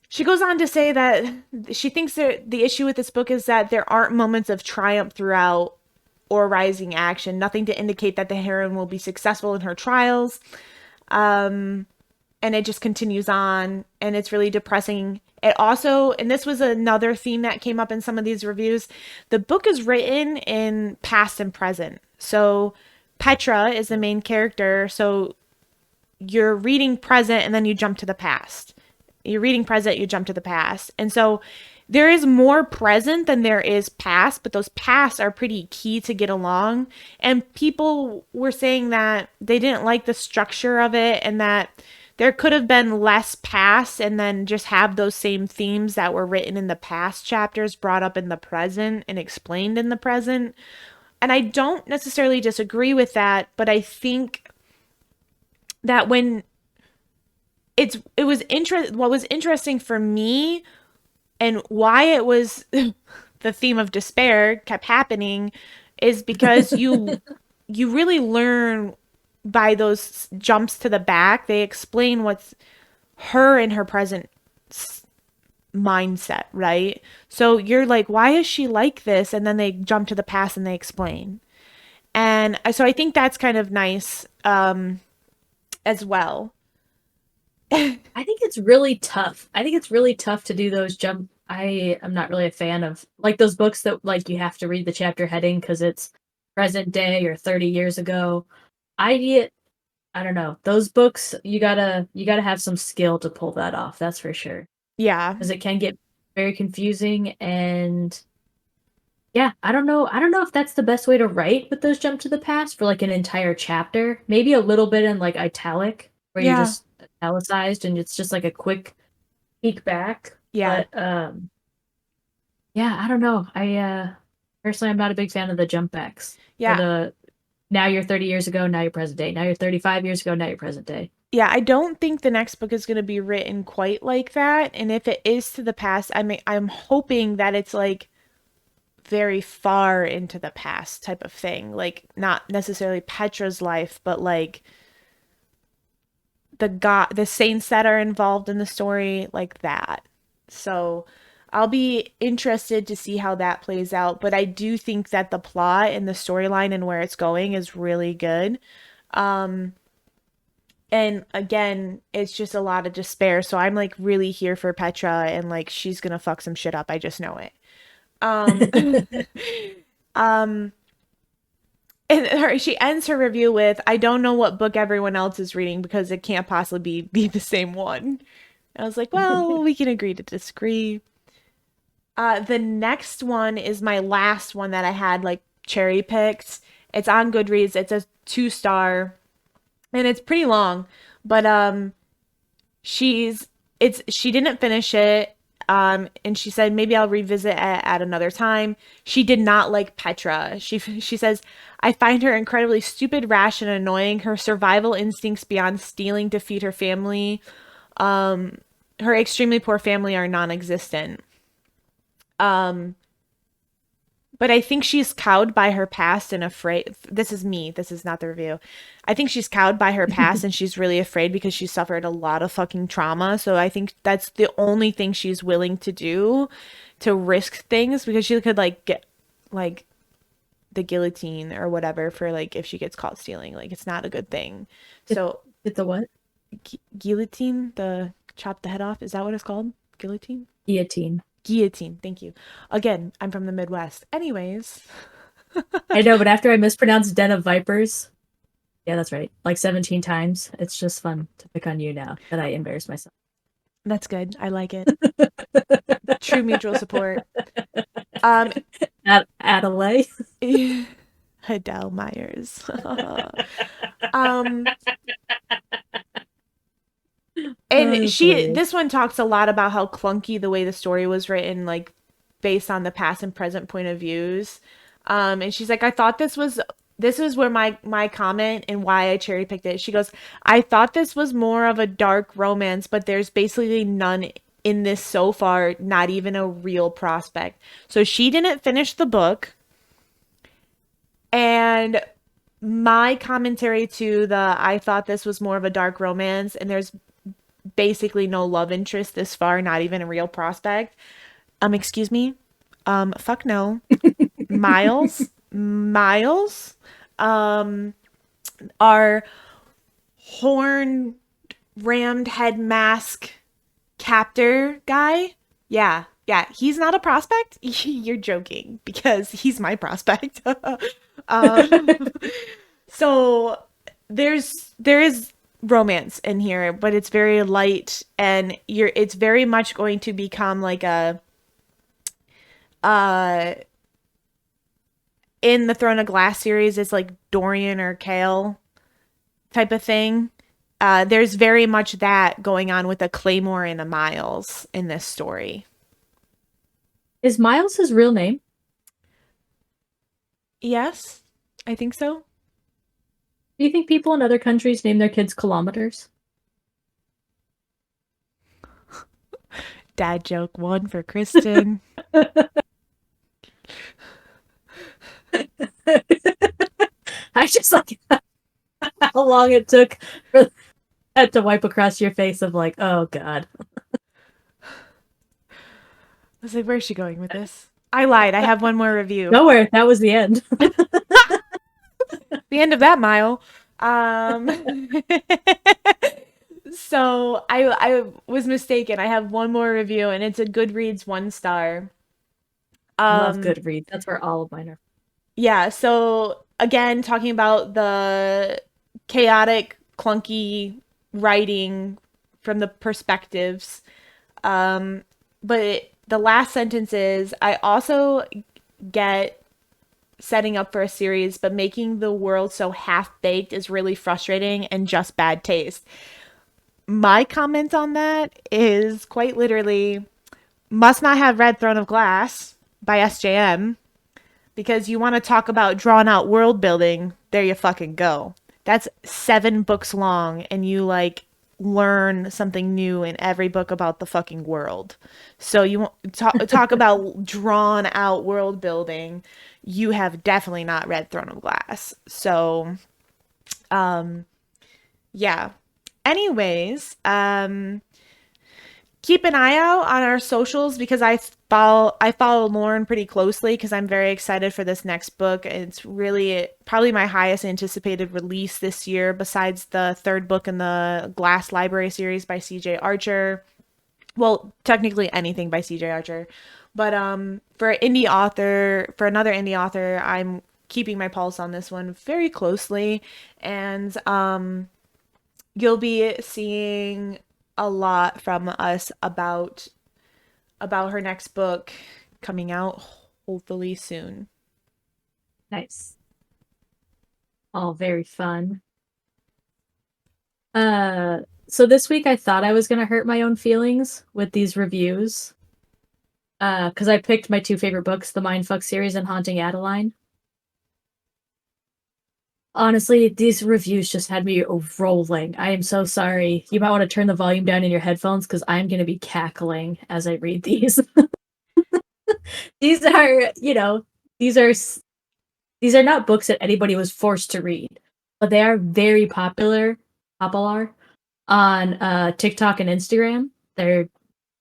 she goes on to say that she thinks that the issue with this book is that there aren't moments of triumph throughout or rising action, nothing to indicate that the heroine will be successful in her trials. And it just continues on, and it's really depressing. It also, and this was another theme that came up in some of these reviews, the book is written in past and present. So Petra is the main character, so you're reading present and then you jump to the past. You're reading present, you jump to the past. And so there is more present than there is past, but those pasts are pretty key to get along. And people were saying that they didn't like the structure of it, and that there could have been less past and then just have those same themes that were written in the past chapters brought up in the present and explained in the present. And I don't necessarily disagree with that, but I think that when what was interesting for me and why it was the theme of despair kept happening is because you really learn by those jumps to the back. They explain what's her in her present mindset, right? So you're like, why is she like this? And then they jump to the past and they explain. And so I think that's kind of nice as well. I think it's really tough. I think it's really tough to do those jump. I am not really a fan of like those books that like you have to read the chapter heading because it's present day or 30 years ago. I don't know. Those books you gotta have some skill to pull that off. That's for sure. Yeah. Because it can get very confusing and yeah, I don't know. I don't know if that's the best way to write with those jump to the past for like an entire chapter. Maybe a little bit in like italic where you Yeah. just italicized and it's just like a quick peek back. Yeah. But yeah, I don't know. I personally I'm not a big fan of the jump backs. Yeah. Or the now you're 30 years ago, now you're present day. Now you're 35 years ago, now you're present day. Yeah, I don't think the next book is going to be written quite like that. And if it is to the past, I'm hoping that it's like very far into the past type of thing. Like not necessarily Petra's life, but like the saints that are involved in the story, like that. So I'll be interested to see how that plays out. But I do think that the plot and the storyline and where it's going is really good. And again, it's just a lot of despair. So I'm like really here for Petra and like she's gonna fuck some shit up. I just know it. Um and she ends her review with, I don't know what book everyone else is reading because it can't possibly be the same one. I was like, well, we can agree to disagree. The next one is my last one that I had like cherry picked. It's on Goodreads. It's a 2-star and it's pretty long, but she didn't finish it. And she said maybe I'll revisit it at another time. She did not like Petra. She says, I find her incredibly stupid, rash, and annoying. Her survival instincts beyond stealing to feed her family, her extremely poor family are non-existent. But I think she's cowed by her past and afraid. This is me. This is not the review. I think she's cowed by her past and she's really afraid because she suffered a lot of fucking trauma. So I think that's the only thing she's willing to do to risk things because she could like get like the guillotine or whatever for like if she gets caught stealing. Like it's not a good thing. So Get the what? Guillotine, the chop the head off. Is that what it's called? Guillotine? Guillotine. Guillotine. Thank you. Again, I'm from the Midwest. Anyways. I know, but after I mispronounced Den of Vipers, yeah, that's right, like 17 times, it's just fun to pick on you now that I embarrass myself. That's good. I like it. True mutual support. Adelaide. Adele Myers. And this one talks a lot about how clunky the way the story was written, like based on the past and present point of views. And she's like, I thought this was where my comment and why I cherry picked it. She goes, I thought this was more of a dark romance, but there's basically none in this so far, not even a real prospect. So she didn't finish the book. And my commentary to I thought this was more of a dark romance, and there's basically no love interest this far, not even a real prospect. Excuse me. Fuck no. Miles, our horn rammed head mask captor guy. Yeah, he's not a prospect. You're joking because he's my prospect. So there is romance in here, but it's very light and it's very much going to become like a in the Throne of Glass series, it's like Dorian or Kale type of thing. There's very much that going on with a Claymore and a Miles in this story. Is Miles his real name? Yes, I think so. Do you think people in other countries name their kids kilometers? Dad joke 1 for Kristin. I just like how long it took for that to wipe across your face of like, oh god. I was like, where's she going with this? I lied. I have one more review. Nowhere. That was the end. The end of that mile. So I was mistaken. I have one more review, and it's a Goodreads 1-star. Love Goodreads. That's where all of mine are. Yeah, so again, talking about the chaotic, clunky writing from the perspectives. But the last sentence is, I also get setting up for a series, but making the world so half-baked is really frustrating and just bad taste. My comment on that is quite literally, must not have read Throne of Glass by SJM, because you want to talk about drawn out world building, there you fucking go. That's 7 books long, and you like learn something new in every book about the fucking world. So you talk about drawn out world building, you have definitely not read Throne of Glass. So yeah. Anyways, keep an eye out on our socials, because I follow Lauren pretty closely, because I'm very excited for this next book. It's really probably my highest anticipated release this year, besides the 3rd book in the Glass Library series by CJ Archer. Well, technically anything by CJ Archer. But for another indie author, I'm keeping my pulse on this one very closely, and you'll be seeing a lot from us about her next book coming out hopefully soon. Nice. All very fun. So this week I thought I was gonna hurt my own feelings with these reviews. Because I picked my 2 favorite books, the Mindfuck series and Haunting Adeline. Honestly, these reviews just had me rolling. I am so sorry. You might want to turn the volume down in your headphones, because I'm going to be cackling as I read these. These are, these are not books that anybody was forced to read, but they are very popular on TikTok and Instagram. I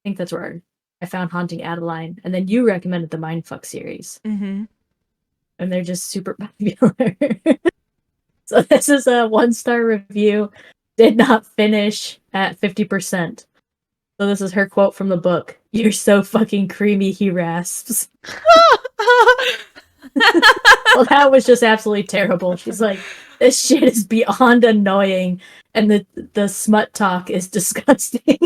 think that's where I found Haunting Adeline, and then you recommended the Mindfuck series. Mm-hmm. And they're just super popular. So this is a 1-star review. Did not finish at 50%. So this is her quote from the book. "You're so fucking creamy," he rasps. Well, that was just absolutely terrible. She's like, this shit is beyond annoying, and the smut talk is disgusting.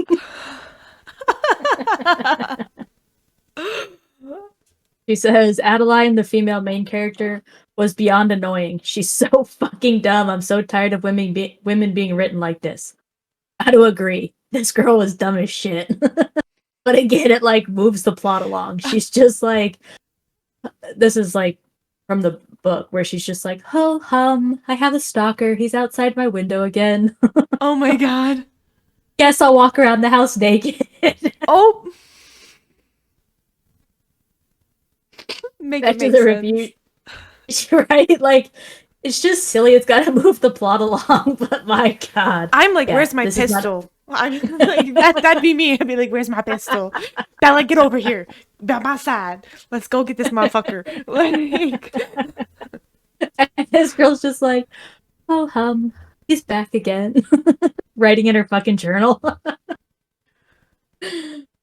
She says, Adeline, the female main character, was beyond annoying. She's so fucking dumb. I'm so tired of women being written like this. Gotta agree. This girl was dumb as shit. But again, it like moves the plot along. She's just like, this is like from the book where she's just like, ho hum, I have a stalker. He's outside my window again. Oh my god. Guess I'll walk around the house naked. Oh. Back to the review. Right? Like, it's just silly. It's got to move the plot along, but my god. I'm like, where's my pistol? I'm like, that'd be me. I'd be like, where's my pistol? Bella, get over here. By my side. Let's go get this motherfucker. Like... And this girl's just like, oh hum, he's back again. Writing in her fucking journal.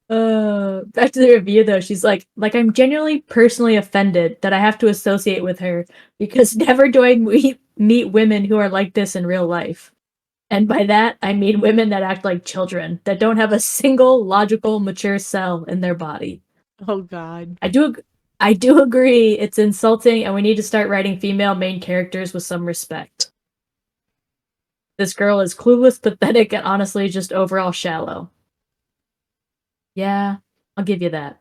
Back to the review though, she's like I'm genuinely personally offended that I have to associate with her, because never do I meet women who are like this in real life. And by that, I mean women that act like children, that don't have a single logical, mature cell in their body. Oh god. I do agree it's insulting, and we need to start writing female main characters with some respect. This girl is clueless, pathetic, and honestly just overall shallow. Yeah, I'll give you that.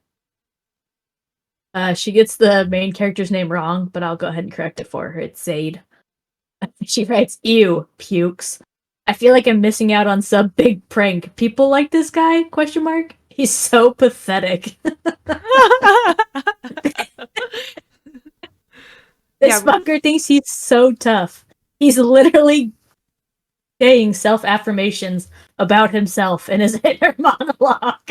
She gets the main character's name wrong, but I'll go ahead and correct it for her. It's Zaid. She writes, "Ew, pukes. I feel like I'm missing out on some big prank. People like this guy? Question mark. He's so pathetic. This Yeah. fucker thinks he's so tough. He's literally saying self-affirmations about himself in his inner monologue."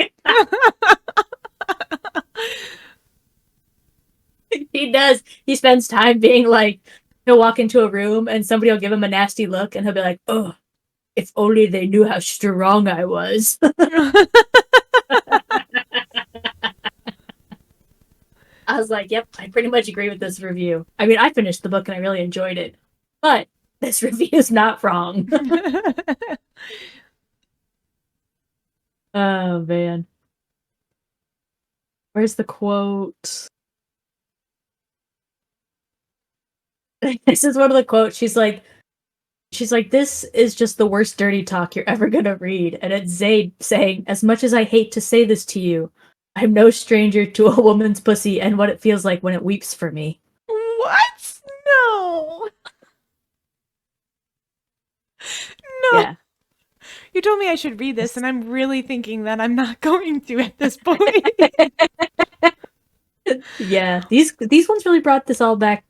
He does. He spends time being like, he'll walk into a room and somebody will give him a nasty look and he'll be like, "Oh, if only they knew how strong I was." I was like, yep, I pretty much agree with this review. I mean, I finished the book and I really enjoyed it, but this review is not wrong. Oh, man. Where's the quote? This is one of the quotes. She's like, "This is just the worst dirty talk you're ever gonna read." And it's Zayd saying, "As much as I hate to say this to you, I'm no stranger to a woman's pussy and what it feels like when it weeps for me." What? No. No. Yeah. You told me I should read this, and I'm really thinking that I'm not going to at this point. Yeah. These ones really brought this all back,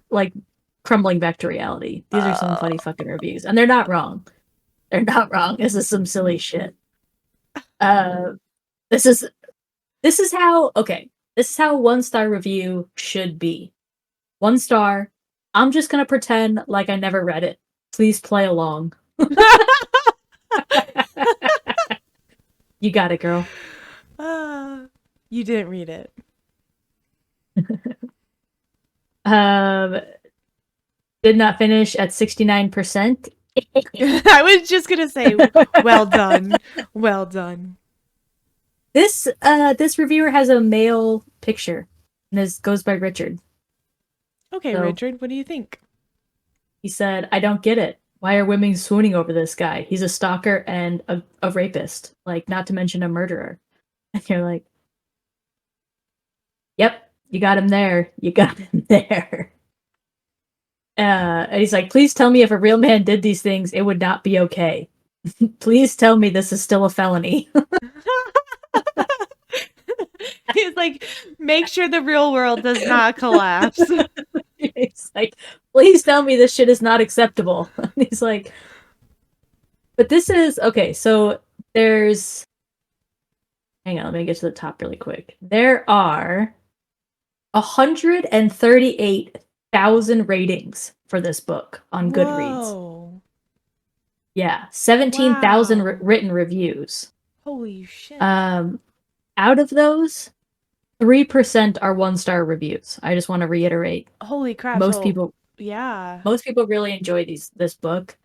like crumbling back to reality. These are some funny fucking reviews, and they're not wrong. They're not wrong. This is some silly shit. This is how This is how a 1-star review should be. 1 star. I'm just gonna pretend like I never read it. Please play along. You got it, girl. You didn't read it. Did not finish at 69%. I was just gonna say, well done. Well done. This reviewer has a male picture, and this goes by Richard. Okay, So- Richard, what do you think? He said, "I don't get it. Why are women swooning over this guy? He's a stalker and a rapist, like, not to mention a murderer." And you're like, yep, you got him there. You got him there. And he's like, "Please tell me if a real man did these things, it would not be okay. Please tell me this is still a felony." He's like, make sure the real world does not collapse. He's like, "Please tell me this shit is not acceptable." And he's like, but this is okay. So there's, hang on, let me get to the top really quick. There are 138,000 ratings for this book on Goodreads. Whoa. Yeah, 17,000 Wow. written reviews. Holy shit. Out of those, 3% are 1-star reviews. I just want to reiterate. Holy crap. Most so- people Yeah. really enjoy this book.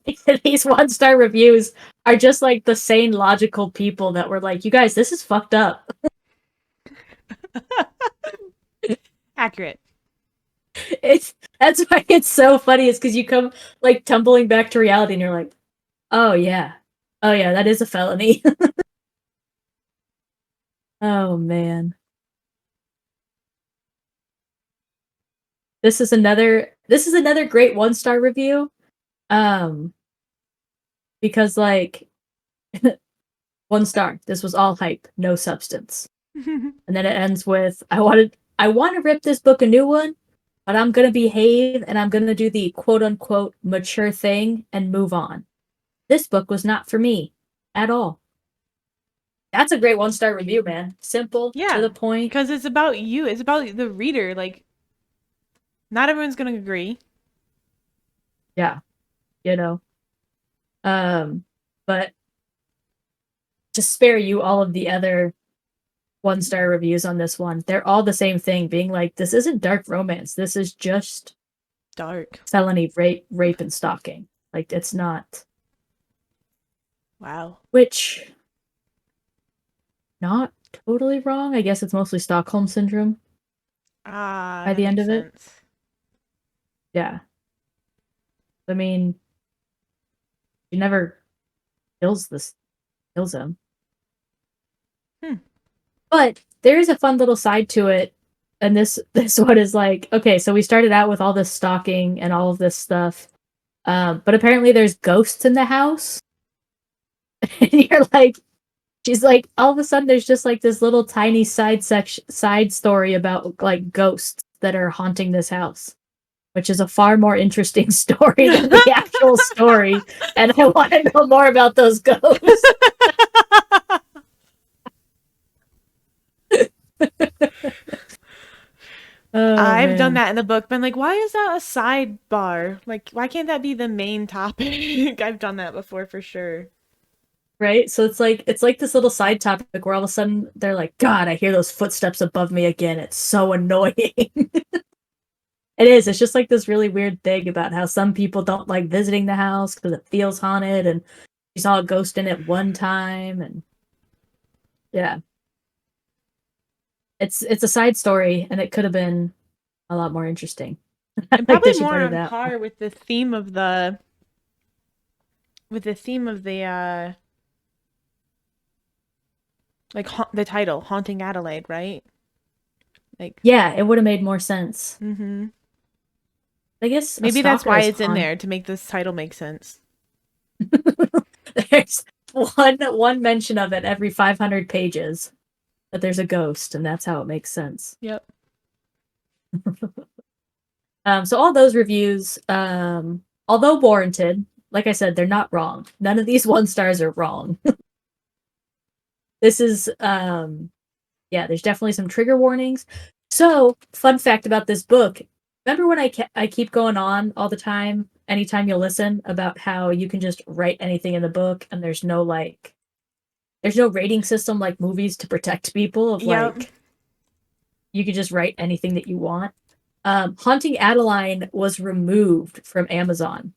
These 1-star reviews are just like the sane, logical people that were like, "You guys, this is fucked up." Accurate. That's why it's so funny, is because you come like tumbling back to reality and you're like, oh yeah, that is a felony. Oh man. This is another great 1-star review. Because like 1 star, this was all hype, no substance. And then it ends with, I want to rip this book a new one, but I'm going to behave and I'm going to do the quote unquote mature thing and move on. This book was not for me at all. That's a great 1-star review, man. Simple, Yeah, to the point. because it's about you. It's about the reader. Like, not everyone's going to agree. Yeah. You know. But to spare you all of the other 1-star reviews on this one, they're all the same thing, being like, this isn't dark romance. This is just Dark. felony rape and stalking. Like, it's not. Wow. Which, not totally wrong. I guess it's mostly Stockholm Syndrome. By By the end of it. Yeah. I mean, she never kills him. But there is a fun little side to it And this one is like, okay, so we started out with all this stalking and all of this stuff, but apparently there's ghosts in the house, and you're like, she's like, all of a sudden there's just like this little tiny side story about like ghosts that are haunting this house, which is a far more interesting story than the actual story, and I want to know more about those ghosts. Oh, I've done man. that in the book, been like, why is that a sidebar? Like, why can't that be the main topic? I've done that before for sure. Right? So it's like this little side topic where all of a sudden they're like, God, I hear those footsteps above me again. It's so annoying. It is. It's just like this really weird thing about how some people don't like visiting the house because it feels haunted, and she saw a ghost in it one time, and yeah. It's a side story, and it could have been a lot more interesting. And Like probably that she more pointed on out. par with the theme of the like the title, Haunting Adelaide, right? Like, Yeah, it would have made more sense. mm-hmm. I guess a Maybe that's stalker why is it's in there, to make this title make sense. There's one mention of it every 500 pages that there's a ghost, and that's how it makes sense. Yep. So all those reviews, although warranted, like I said, they're not wrong. None of these 1 stars are wrong. This is, yeah, there's definitely some trigger warnings. So, fun fact about this book. Remember when I keep going on all the time, anytime you listen, about how you can just write anything in the book and there's no rating system like movies to protect people of Yep. like, you could just write anything that you want. Haunting Adeline was removed from Amazon.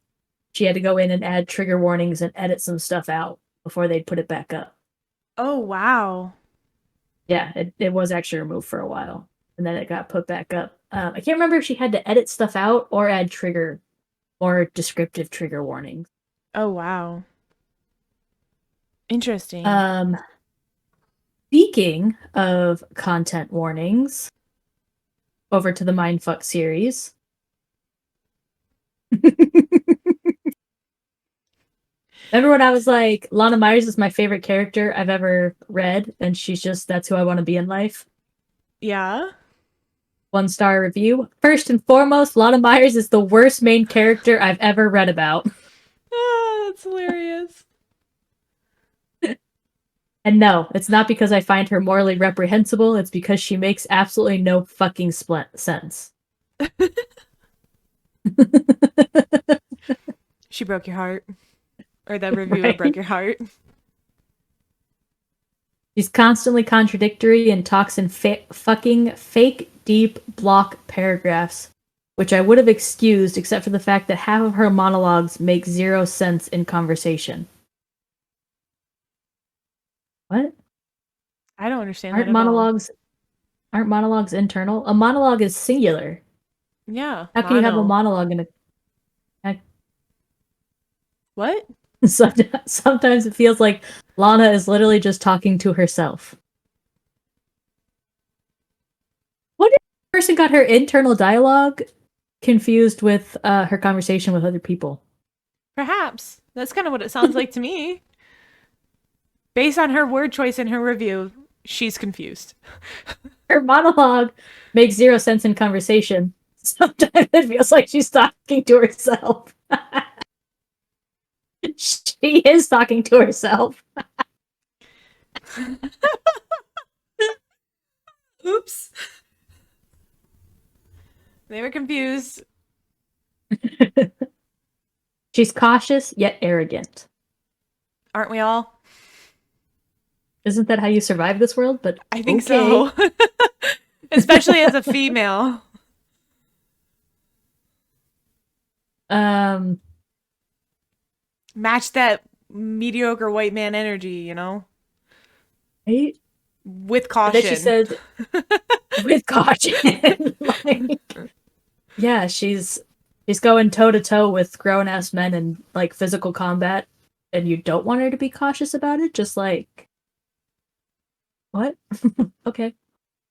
She had to go in and add trigger warnings and edit some stuff out before they'd put it back up. Oh, wow. Yeah, it was actually removed for a while, and then it got put back up. I can't remember if she had to edit stuff out or add more descriptive trigger warnings. Oh, wow. Interesting. Speaking of content warnings, over to the Mindfuck series. Remember when I was like, Lana Myers is my favorite character I've ever read, and that's who I want to be in life? Yeah. 1-star review. First and foremost, Lana Myers is the worst main character I've ever read about. Ah, that's hilarious. And no, it's not because I find her morally reprehensible, it's because she makes absolutely no fucking sense. She broke your heart. Or that reviewer broke your heart. She's constantly contradictory and talks in fucking fake deep block paragraphs, which I would have excused except for the fact that half of her monologues make 0 sense in conversation. What? I don't understand Aren't that at all. Aren't monologues internal? A monologue is singular. Yeah. How can you have a monologue in a... What? Sometimes it feels like Lana is literally just talking to herself. What if the person got her internal dialogue confused with her conversation with other people? Perhaps. That's kind of what it sounds like to me. Based on her word choice in her review, she's confused. Her monologue makes 0 sense in conversation. Sometimes it feels like she's talking to herself. She is talking to herself. Oops. They were confused. She's cautious yet arrogant. Aren't we all? Isn't that how you survive this world? But I think so. Especially as a female. Match that mediocre white man energy, you know? Right? With caution. Then she said, with caution. Like, yeah, she's going toe to toe with grown ass men in like physical combat, and you don't want her to be cautious about it. Just like, what? Okay.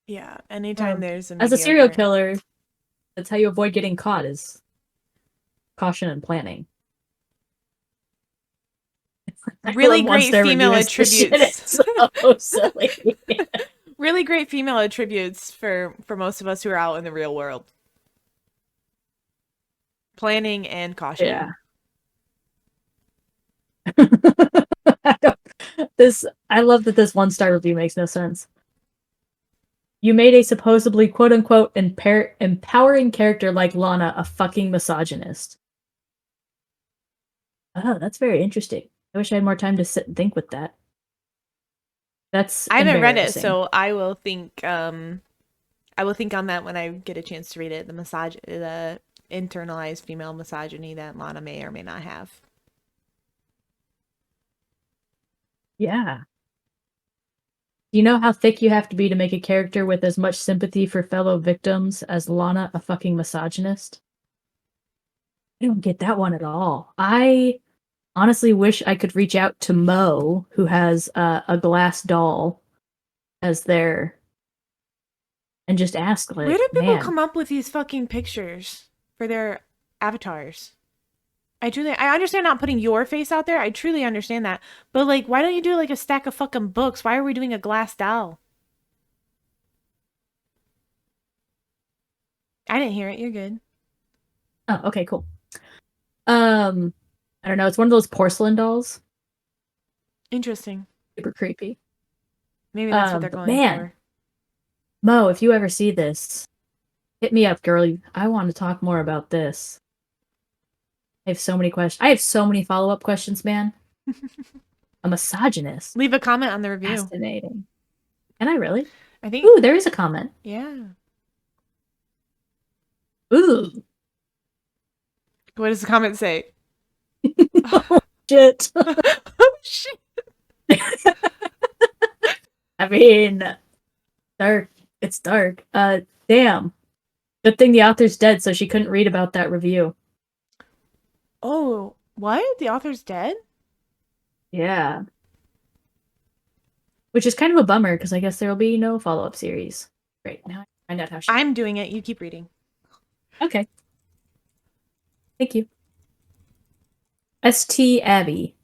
Yeah, anytime there's a As a serial mediocre- killer, that's how you avoid getting caught is caution and planning. Really Everyone wants great their female reviews to shit attributes. it so silly. Really great female attributes for most of us who are out in the real world. Planning and caution. Yeah. I love that this 1-star review makes no sense. You made a supposedly quote-unquote empowering character like Lana a fucking misogynist. Oh, that's very interesting. I wish I had more time to sit and think with that. That's I haven't read it, embarrassing. so I will think on that when I get a chance to read it. The internalized female misogyny that Lana may or may not have. Yeah. Do you know how thick you have to be to make a character with as much sympathy for fellow victims as Lana, a fucking misogynist? I don't get that one at all. I honestly wish I could reach out to Mo, who has a glass doll as their, and just ask, like, Where do people man, come up with these fucking pictures for their avatars? I understand not putting your face out there. I truly understand that. But like, why don't you do like a stack of fucking books? Why are we doing a glass doll? I didn't hear it. You're good. oh, okay, cool. I don't know. It's one of those porcelain dolls. Interesting. Super creepy. Maybe that's what they're But going man, for. Mo, if you ever see this, hit me up, girl. I want to talk more about this. I have so many questions. I have so many follow-up questions, man. A misogynist. Leave a comment on the review. Fascinating. Can I really? I think. Ooh, there is a comment. Yeah. Ooh. What does the comment say? Oh, shit. Oh shit. I mean, dark. It's dark. Damn. Good thing the author's dead, so she couldn't read about that review. Oh, what? The author's dead? Yeah. Which is kind of a bummer, because I guess there will be no follow-up series. Great. Now I find out how she... I'm doing it. You keep reading. Okay. Thank you. St. Abby.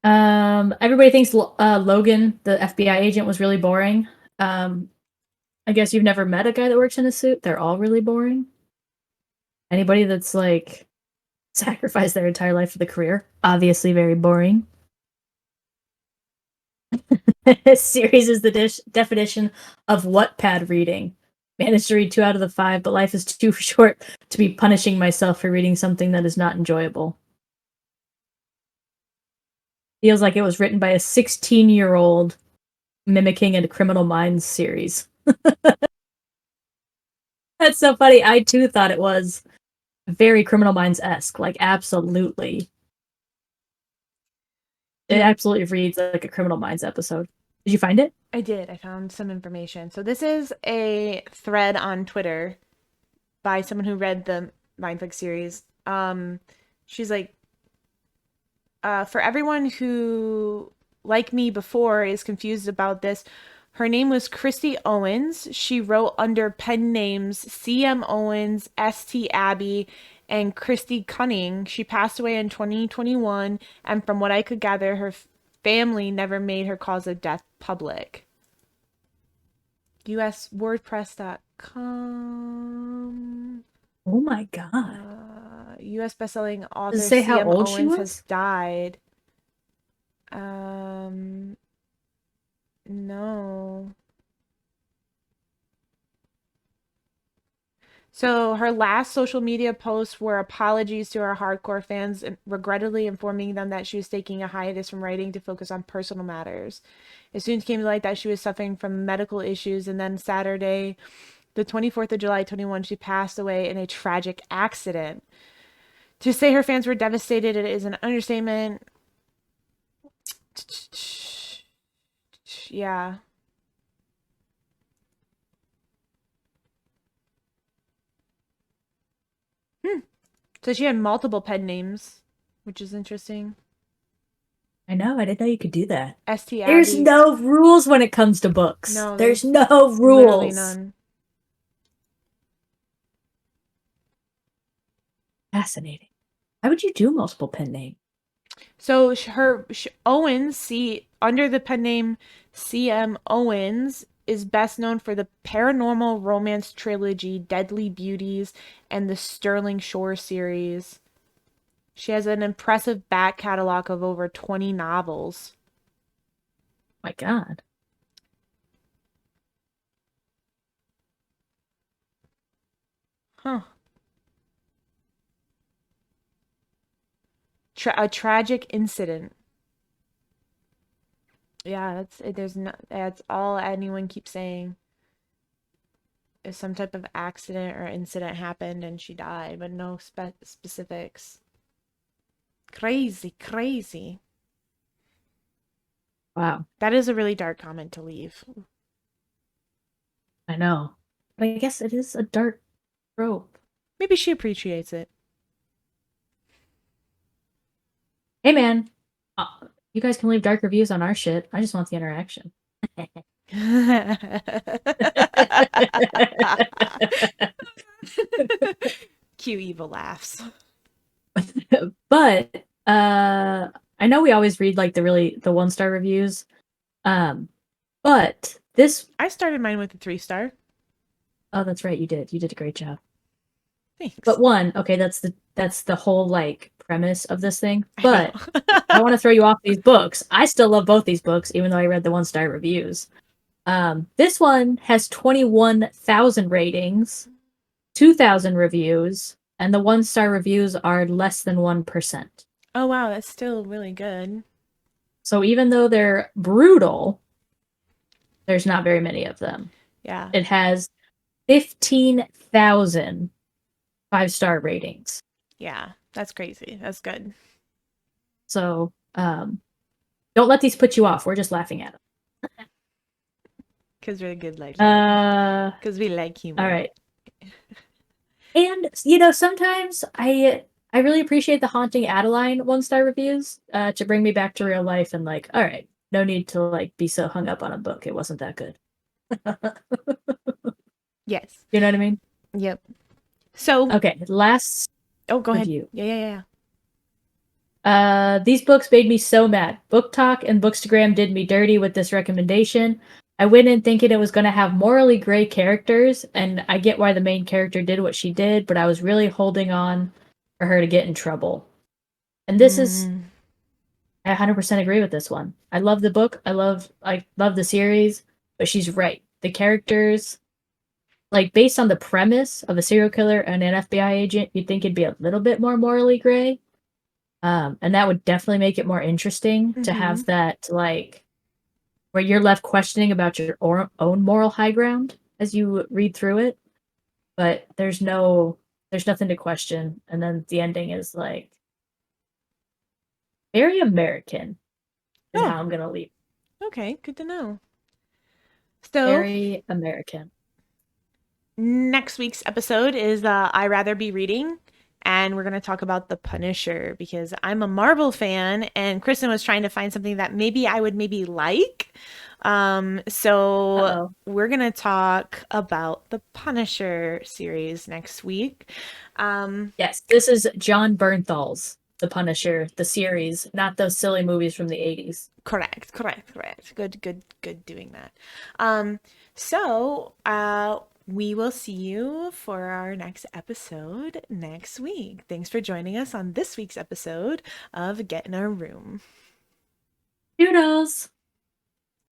Everybody thinks Logan, the FBI agent, was really boring. I guess you've never met a guy that works in a suit. They're all really boring. Anybody that's like sacrificed their entire life for the career, obviously very boring. This series is the definition of Wattpad reading. Managed to read 2 out of the 5, but life is too short to be punishing myself for reading something that is not enjoyable. Feels like it was written by a 16-year-old mimicking a Criminal Minds series. That's so funny. I too thought it was very Criminal Minds-esque. Like, absolutely. It absolutely reads like a Criminal Minds episode. Did you find it? I did. I found some information. So this is a thread on Twitter by someone who read the Mindflix series. She's like, for everyone who, like me before, is confused about this, her name was Christy Owens. She wrote under pen names C.M. Owens, S.T. Abbey, and Christy Cunning. She passed away in 2021, and from what I could gather, her family never made her cause of death public. USWordpress.com. Oh my god. U.S. bestselling author Does it say how C.M. old she Owens was? has died. No. So her last social media posts were apologies to her hardcore fans, regrettably informing them that she was taking a hiatus from writing to focus on personal matters. It soon came to light that she was suffering from medical issues, and then Saturday, the 24th of July, 21, she passed away in a tragic accident. To say her fans were devastated, it is an understatement. Yeah. So she had multiple pen names, which is interesting. I know. I didn't know you could do that. ST There's Abby. no rules when it comes to books. No, there's no literally rules. none. Fascinating. Why would you do multiple pen names? So Owens, under the pen name C.M. Owens, is best known for the paranormal romance trilogy Deadly Beauties and the Sterling Shore series. She has an impressive back catalog of over 20 novels. My God. Huh. A tragic incident. Yeah, that's all anyone keeps saying. If some type of accident or incident happened and she died, but no specifics. Crazy, crazy. Wow. That is a really dark comment to leave. I know. But I guess it is a dark trope. Maybe she appreciates it. Hey, man. You guys can leave dark reviews on our shit. I just want the interaction. Cute evil laughs. But I know we always read like the 1-star reviews. But this I started mine with a 3-star. Oh, that's right, you did. You did a great job. Thanks. But okay, that's the whole like premise of this thing. But I want to throw you off these books. I still love both these books, even though I read the 1-star reviews. This one has 21,000 ratings, 2,000 reviews, and the 1-star reviews are less than 1%. Oh wow, that's still really good. So even though they're brutal, there's not very many of them. Yeah. It has 15,000 5-star ratings. Yeah, that's crazy. That's good. So, don't let these put you off. We're just laughing at them. Because we're good like Because we like humor. All right. And, sometimes I really appreciate the Haunting Adeline 1-star reviews to bring me back to real life and like, all right, no need to like be so hung up on a book. It wasn't that good. Yes. You know what I mean? Yep. So okay, last. Oh, go review. ahead. Yeah. These books made me so mad. Book Talk and Bookstagram did me dirty with this recommendation. I went in thinking it was going to have morally gray characters, and I get why the main character did what she did, but I was really holding on for her to get in trouble. And this is, I 100% agree with this one. I love the book. I love the series, but she's right. The characters, like based on the premise of a serial killer and an FBI agent, you'd think it'd be a little bit more morally gray. And that would definitely make it more interesting to have that, like, where you're left questioning about your own moral high ground as you read through it. But there's nothing to question. And then the ending is, like, very American is how I'm going to leave. Okay, good to know. So, very American. Next week's episode is I Rather Be Reading. And we're going to talk about The Punisher because I'm a Marvel fan and Kristin was trying to find something that maybe I would like. So we're going to talk about The Punisher series next week. Yes, this is John Bernthal's The Punisher, the series, not those silly movies from the 80s. Correct. Good doing that. So we will see you for our next episode next week. Thanks for joining us on this week's episode of Get in Our Room. Doodles!